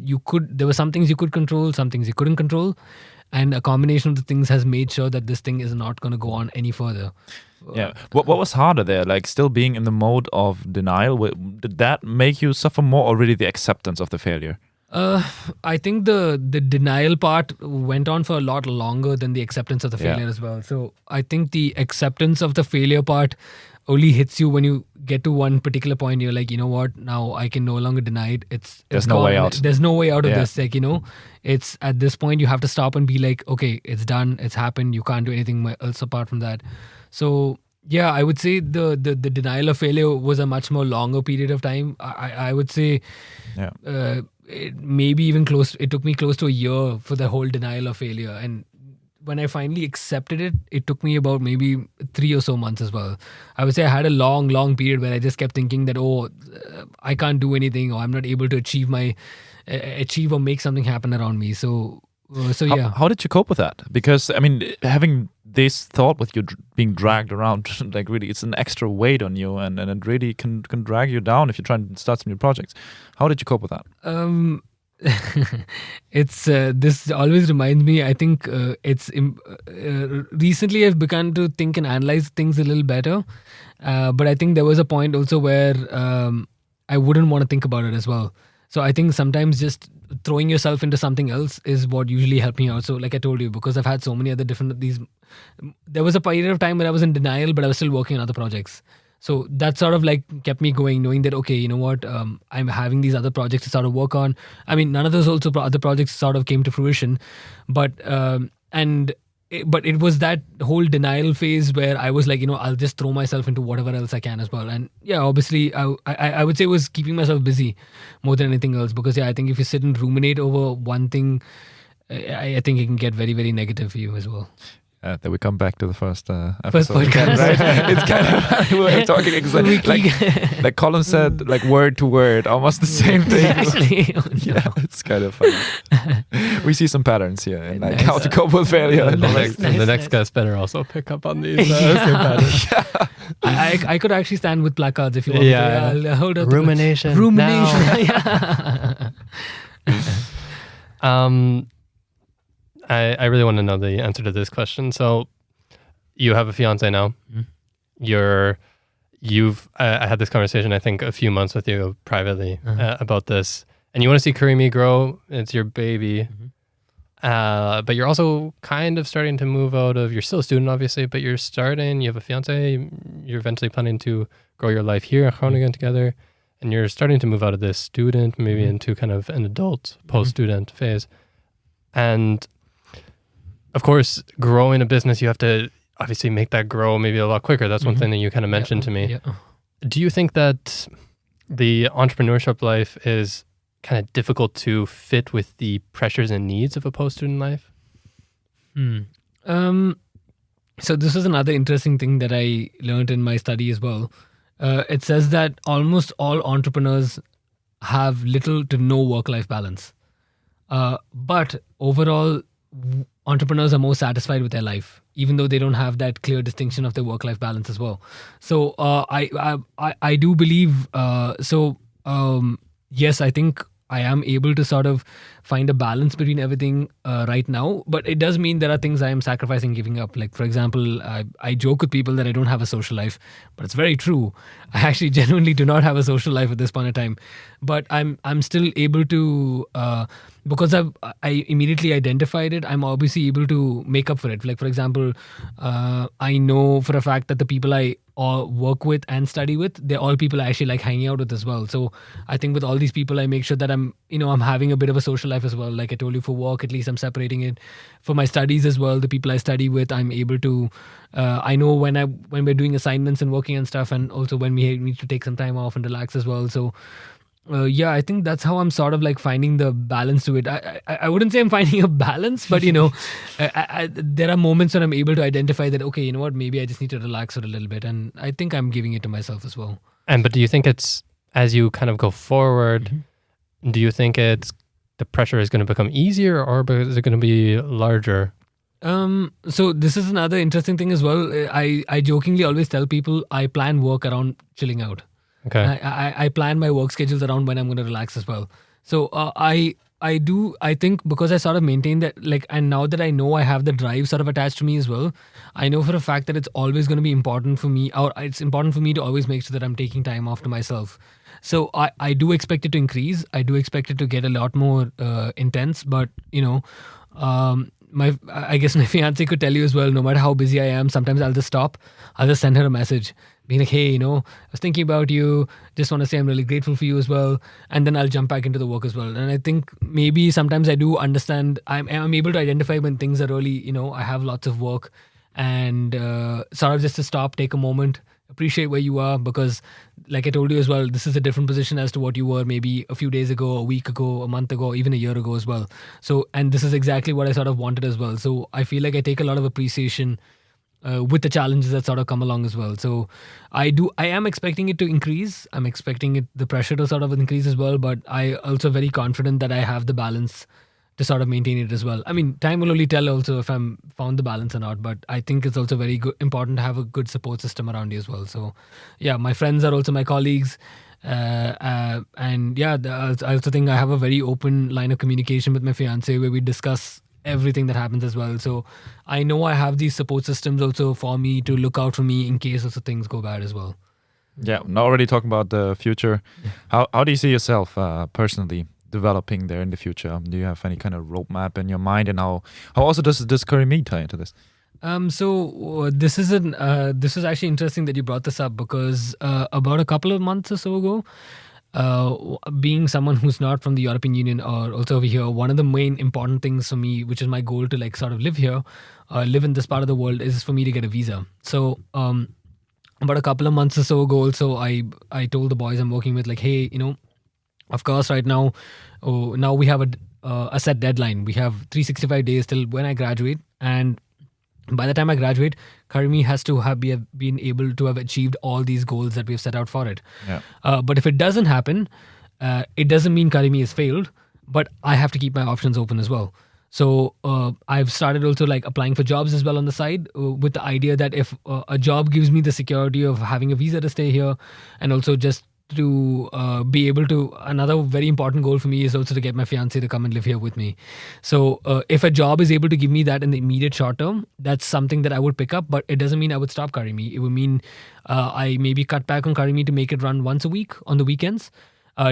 there were some things you could control, some things you couldn't control. And a combination of the things has made sure that this thing is not going to go on any further. Yeah. What was harder there? Like still being in the mode of denial? Did that make you suffer more, or really the acceptance of the failure? I think the denial part went on for a lot longer than the acceptance of the failure as well. So I think the acceptance of the failure part only hits you when you get to one particular point. You're like, you know what, now I can no longer deny it. There's no way out. There's no way out of this. Like, it's at this point you have to stop and be like, okay, it's done. It's happened. You can't do anything else apart from that. So yeah, I would say the denial of failure was a much more longer period of time. I would say it maybe even it took me close to a year for the whole denial of failure. And when I finally accepted it, it took me about maybe 3 or so months as well. I would say I had a long period where I just kept thinking that, I can't do anything, or I'm not able to achieve or make something happen around me. So yeah. How did you cope with that? Because, I mean, having this thought with you being dragged around, like really, it's an extra weight on you, and it really can drag you down if you try and start some new projects. How did you cope with that? It's this always reminds me, I think recently I've begun to think and analyze things a little better, but I think there was a point also where I wouldn't want to think about it as well. So I think sometimes just throwing yourself into something else is what usually helped me out. So like I told you, because I've had so many other there was a period of time when I was in denial, but I was still working on other projects. So that sort of like kept me going, knowing that, okay, you know what, I'm having these other projects to sort of work on. I mean, none of those other projects sort of came to fruition, but it was that whole denial phase where I was like, I'll just throw myself into whatever else I can as well. And yeah, obviously, I would say it was keeping myself busy more than anything else, because I think if you sit and ruminate over one thing, I think it can get very, very negative for you as well. Then we come back to the first episode. First podcast. Right? It's kind of, we're talking exactly like Colin said, like word to word, almost the same thing. Actually, yeah, it's kind of funny. We see some patterns here, and like how to cope with failure. The next guest better also pick up on these same patterns. I could actually stand with placards if you want. Yeah, hold up. Rumination. Yeah. I really want to know the answer to this question. So, you have a fiance now. Mm-hmm. I had this conversation, I think, a few months with you privately about this, and you want to see CurryMe grow. It's your baby, but you're also kind of starting to move out of. You're still a student, obviously, but you have a fiance. You're eventually planning to grow your life here in Groningen together, and you're starting to move out of this student, maybe into kind of an adult post-student phase, and of course, growing a business, you have to obviously make that grow maybe a lot quicker. That's one thing that you kind of mentioned to me. Yeah. Do you think that the entrepreneurship life is kind of difficult to fit with the pressures and needs of a post-student life? So this is another interesting thing that I learned in my study as well. It says that almost all entrepreneurs have little to no work-life balance. But overall, entrepreneurs are more satisfied with their life, even though they don't have that clear distinction of their work-life balance as well. So I do believe, yes, I think I am able to sort of find a balance between everything right now, but it does mean there are things I am sacrificing, giving up. Like, for example, I joke with people that I don't have a social life, but it's very true. I actually genuinely do not have a social life at this point in time, but I'm still able to, because I immediately identified it, I'm obviously able to make up for it. Like, for example, I know for a fact that the people I work with and study with, they're all people I actually like hanging out with as well. So I think with all these people, I make sure that I'm having a bit of a social life as well. Like I told you, for work, at least I'm separating it. For my studies as well, the people I study with, I'm able to, I know when we're doing assignments and working and stuff, and also when we need to take some time off and relax as well. So Yeah, I think that's how I'm sort of like finding the balance to it. I wouldn't say I'm finding a balance, but there are moments when I'm able to identify that, okay, you know what, maybe I just need to relax it a little bit. And I think I'm giving it to myself as well. But do you think it's, as you kind of go forward, do you think it's the pressure is going to become easier, or is it going to be larger? So this is another interesting thing as well. I jokingly always tell people I plan work around chilling out. Okay. I plan my work schedules around when I'm going to relax as well. So I think because I sort of maintain that, like, and now that I know I have the drive sort of attached to me as well, I know for a fact that it's always going to be important for me, or it's important for me to always make sure that I'm taking time off to myself. So I do expect it to increase. I do expect it to get a lot more intense, but I guess my fiance could tell you as well, no matter how busy I am, sometimes I'll just stop. I'll just send her a message being like, hey, I was thinking about you. Just want to say I'm really grateful for you as well. And then I'll jump back into the work as well. And I think maybe sometimes I do understand, I'm able to identify when things are really, I have lots of work, and sort of just to stop, take a moment, appreciate where you are, because like I told you as well, this is a different position as to what you were maybe a few days ago, a week ago, a month ago, even a year ago as well. So, and this is exactly what I sort of wanted as well. So I feel like I take a lot of appreciation with the challenges that sort of come along as well. So I am expecting it to increase. I'm expecting the pressure to sort of increase as well, but I also very confident that I have the balance to sort of maintain it as well. I mean, time will only tell also if I'm found the balance or not, but I think it's also very important to have a good support system around you as well. So yeah, my friends are also my colleagues. And yeah, I also think I have a very open line of communication with my fiance where we discuss everything that happens as well. So I know I have these support systems also for me to look out for me in case also things go bad as well. Yeah, now already talking about the future. How do you see yourself personally developing there in the future? Do you have any kind of roadmap in your mind, and how also does CurryMe tie into this? So this is actually interesting that you brought this up, because about a couple of months or so ago, being someone who's not from the European Union or also over here, one of the main important things for me, which is my goal to like sort of live here, live in this part of the world, is for me to get a visa. So about a couple of months or so ago, also I told the boys I'm working with, like, hey, of course, right now, now we have a set deadline. We have 365 days till when I graduate, and by the time I graduate, CurryMe has to have been able to have achieved all these goals that we've set out for it. Yeah. But if it doesn't happen, it doesn't mean CurryMe has failed, but I have to keep my options open as well. So I've started also like applying for jobs as well on the side, with the idea that if a job gives me the security of having a visa to stay here, and also just to be able to, another very important goal for me is also to get my fiance to come and live here with me. So if a job is able to give me that in the immediate short term, that's something that I would pick up, but it doesn't mean I would stop CurryMe. It would mean I maybe cut back on CurryMe to make it run once a week on the weekends,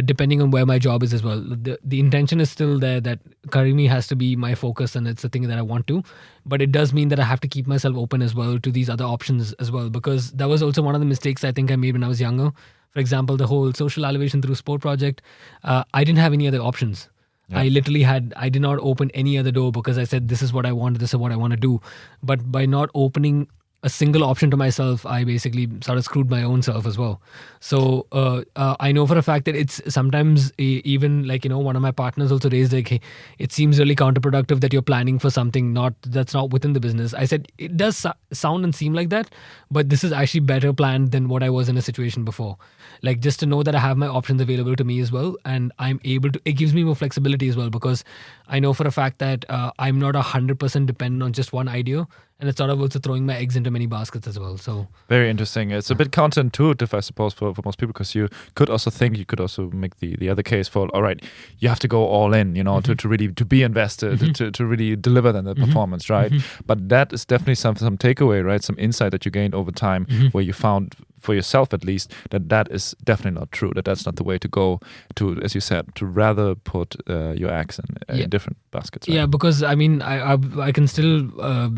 depending on where my job is as well. The intention is still there that CurryMe has to be my focus, and it's the thing that I want to, but it does mean that I have to keep myself open as well to these other options as well, because that was also one of the mistakes I think I made when I was younger. For example, the whole social elevation through sport project, I didn't have any other options. Yeah. I did not open any other door, because I said, this is what I want, this is what I want to do. But by not opening a single option to myself, I basically sort of screwed my own self as well. So I know for a fact that it's sometimes even like, one of my partners also raised like, hey, it seems really counterproductive that you're planning for something that's not within the business. I said, it does sound and seem like that, but this is actually better planned than what I was in a situation before. Like, just to know that I have my options available to me as well, and I'm able to, it gives me more flexibility as well, because I know for a fact that I'm not 100% dependent on just one idea, and it's sort of also throwing my eggs into many baskets as well. So very interesting. It's a bit counterintuitive, I suppose, for most people, because you could also make the other case for, all right, you have to go all in, to really to be invested, to really deliver the performance, right? But that is definitely some takeaway, right? Some insight that you gained over time, where you found for yourself at least that is definitely not true, that's not the way to go, to, as you said, to rather put your eggs in different baskets, right? Yeah, because I mean, I can still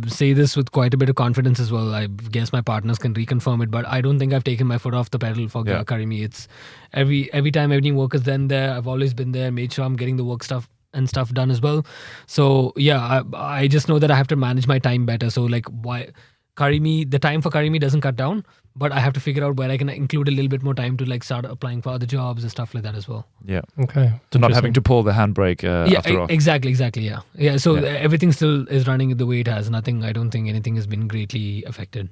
say this with quite a bit of confidence as well. I guess my partners can reconfirm it, but I don't think I've taken my foot off the pedal for CurryMe. It's every time any work is done there, I've always been there, made sure I'm getting the work stuff done as well. So yeah, I just know that I have to manage my time better. So like, why CurryMe, the time for CurryMe doesn't cut down, but I have to figure out where I can include a little bit more time to like start applying for other jobs and stuff like that as well. Yeah. Okay. So not having to pull the handbrake after all. Exactly. Yeah. So Yeah. everything still is running the way it has. I don't think anything has been greatly affected.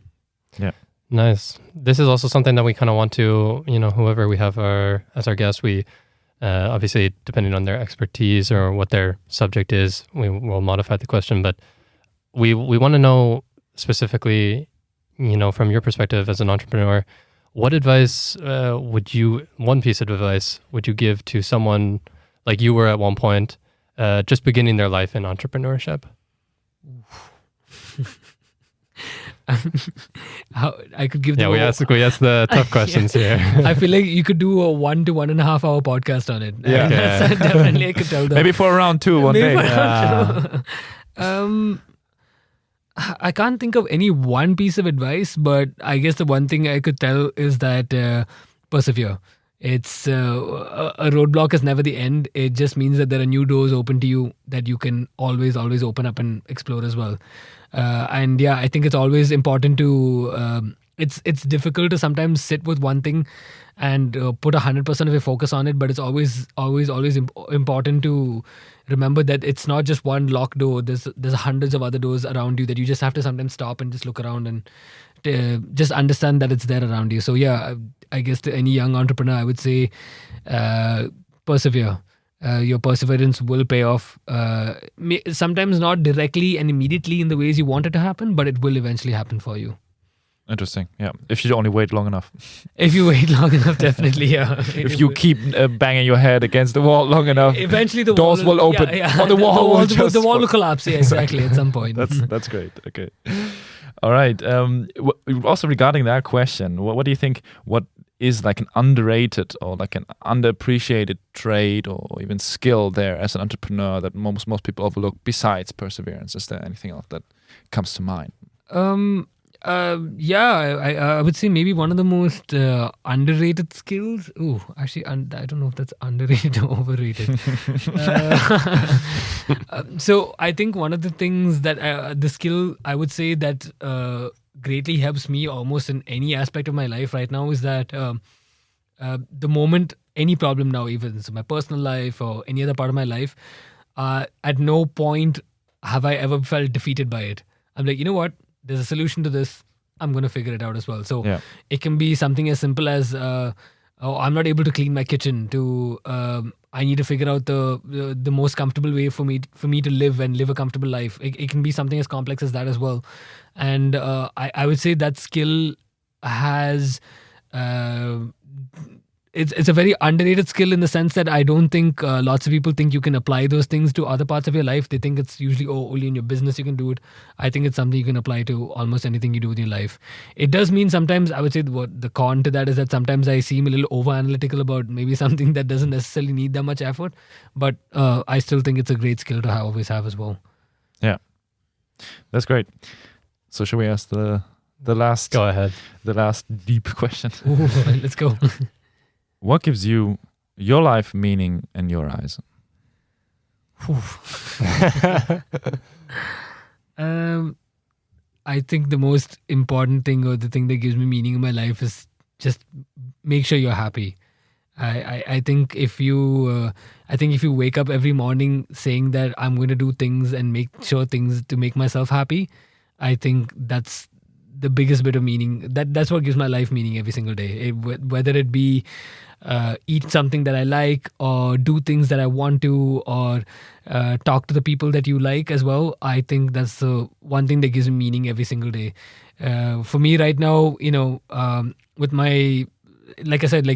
Yeah. Nice. This is also something that we kind of want to, whoever we have as our guest, we obviously, depending on their expertise or what their subject is, we will modify the question. But we want to know specifically, from your perspective as an entrepreneur, what advice one piece of advice would you give to someone like you were at one point, just beginning their life in entrepreneurship? I could give we ask the tough questions here. I feel like you could do a 1 to 1.5 hour podcast on it. Yeah. Definitely I could tell them. Maybe for round 2 one day. I can't think of any one piece of advice, but I guess the one thing I could tell is that persevere. It's a roadblock is never the end. It just means that there are new doors open to you that you can always open up and explore as well. And yeah, I think it's always important to it's difficult to sometimes sit with one thing and put 100% of your focus on it, but it's always important to remember that it's not just one locked door. There's hundreds of other doors around you that you just have to sometimes stop and just look around and just understand that it's there around you. So yeah, I guess to any young entrepreneur, I would say persevere. Your perseverance will pay off. Sometimes not directly and immediately in the ways you want it to happen, but it will eventually happen for you. Interesting. Yeah. If you only wait long enough. If you wait long enough, definitely, yeah. If you keep banging your head against the wall long enough, eventually the doors will open. Yeah. Or the wall will collapse. Yeah, exactly. At some point. That's great. Okay. All right. Also regarding that question, what do you think? What is like an underrated or like an underappreciated trait or even skill there as an entrepreneur that most people overlook besides perseverance? Is there anything else that comes to mind? I would say maybe one of the most underrated skills. Ooh, actually, I don't know if that's underrated or overrated. So I think one of the things that the skill I would say that greatly helps me almost in any aspect of my life right now is that the moment any problem now, even so my personal life or any other part of my life, at no point have I ever felt defeated by it. I'm like, you know what? There's a solution to this. I'm going to figure it out as well. So it can be something as simple as, I'm not able to clean my kitchen to, I need to figure out the most comfortable way for me to live and live a comfortable life. It can be something as complex as that as well. And I would say that skill has, it's a very underrated skill in the sense that I don't think lots of people think you can apply those things to other parts of your life. They think it's usually only in your business you can do it. I think it's something you can apply to almost anything you do in your life. It does mean sometimes, I would say what the con to that is that sometimes I seem a little over analytical about maybe something that doesn't necessarily need that much effort, but I still think it's a great skill to always have as well. Yeah, that's great. So should we ask the last? Go ahead. The last deep question. Ooh, let's go. What gives you your life meaning in your eyes? I think the most important thing or the thing that gives me meaning in my life is just make sure you're happy. I think if you wake up every morning saying that I'm going to do things and make sure things to make myself happy, I think that's the biggest bit of meaning. That's what gives my life meaning every single day. Whether it be eat something that I like or do things that I want to or talk to the people that you like as well. I think that's the one thing that gives me meaning every single day. For me right now, with my, like I said,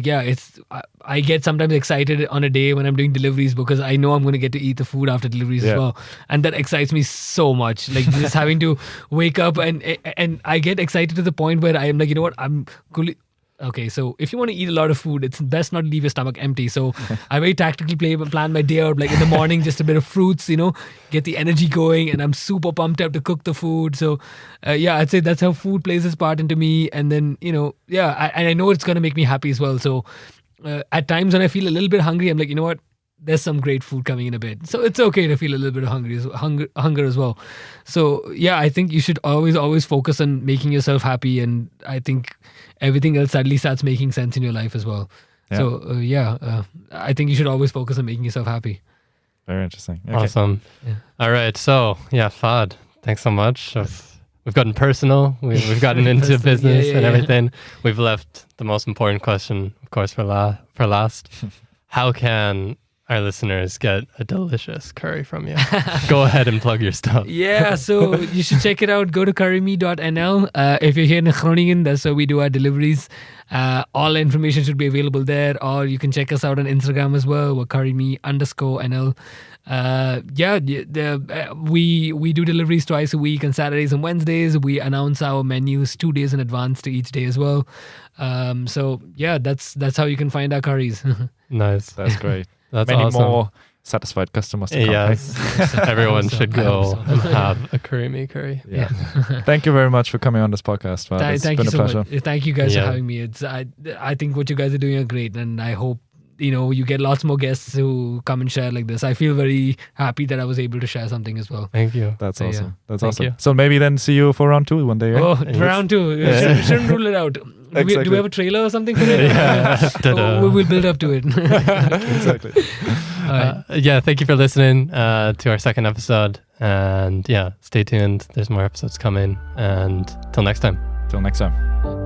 I get sometimes excited on a day when I'm doing deliveries because I know I'm going to get to eat the food after deliveries as well. And that excites me so much. Like just having to wake up and I get excited to the point where I am like, you know what, I'm cool. Okay, so if you want to eat a lot of food, it's best not to leave your stomach empty. So I very tactically plan my day out, like in the morning, just a bit of fruits, get the energy going, and I'm super pumped up to cook the food. So I'd say that's how food plays its part into me. And then, I know it's going to make me happy as well. So at times when I feel a little bit hungry, I'm like, you know what? there's some great food coming in a bit. So it's okay to feel a little bit of hunger as well. So yeah, I think you should always focus on making yourself happy, and I think everything else suddenly starts making sense in your life as well. Yeah. So I think you should always focus on making yourself happy. Very interesting. Okay. Awesome. Yeah. All right. So yeah, Fahd, thanks so much. We've gotten personal. We've gotten into business and everything. We've left the most important question, of course, for last. How can our listeners get a delicious curry from you? Go ahead and plug your stuff. Yeah, so you should check it out. Go to curryme.nl. If you're here in Groningen, that's where we do our deliveries. All information should be available there, or you can check us out on Instagram as well. We're curryme_nl. We do deliveries twice a week on Saturdays and Wednesdays. We announce our menus 2 days in advance to each day as well. So yeah, that's how you can find our curries. Nice. That's great. That's Many awesome. more satisfied customers to come. Yes. Everyone should go I and have a CurryMe curry. Yeah. Thank you very much for coming on this podcast. Wow, it's Thank been you a so pleasure. much. Thank you guys for Yeah. having me. I think what you guys are doing are great, and I hope you get lots more guests who come and share like this. I feel very happy that I was able to share something as well. Thank you. That's So, awesome. yeah. That's Thank awesome. you. So maybe then see you for round 2 one day. Eh? Oh, for round 2. Shouldn't rule it out. Do we Exactly. have a trailer or something for it? Ta-da. We'll build up to it. Exactly. All right. Yeah, thank you for listening to our second episode. And yeah, stay tuned. There's more episodes coming. And till next time. Till next time.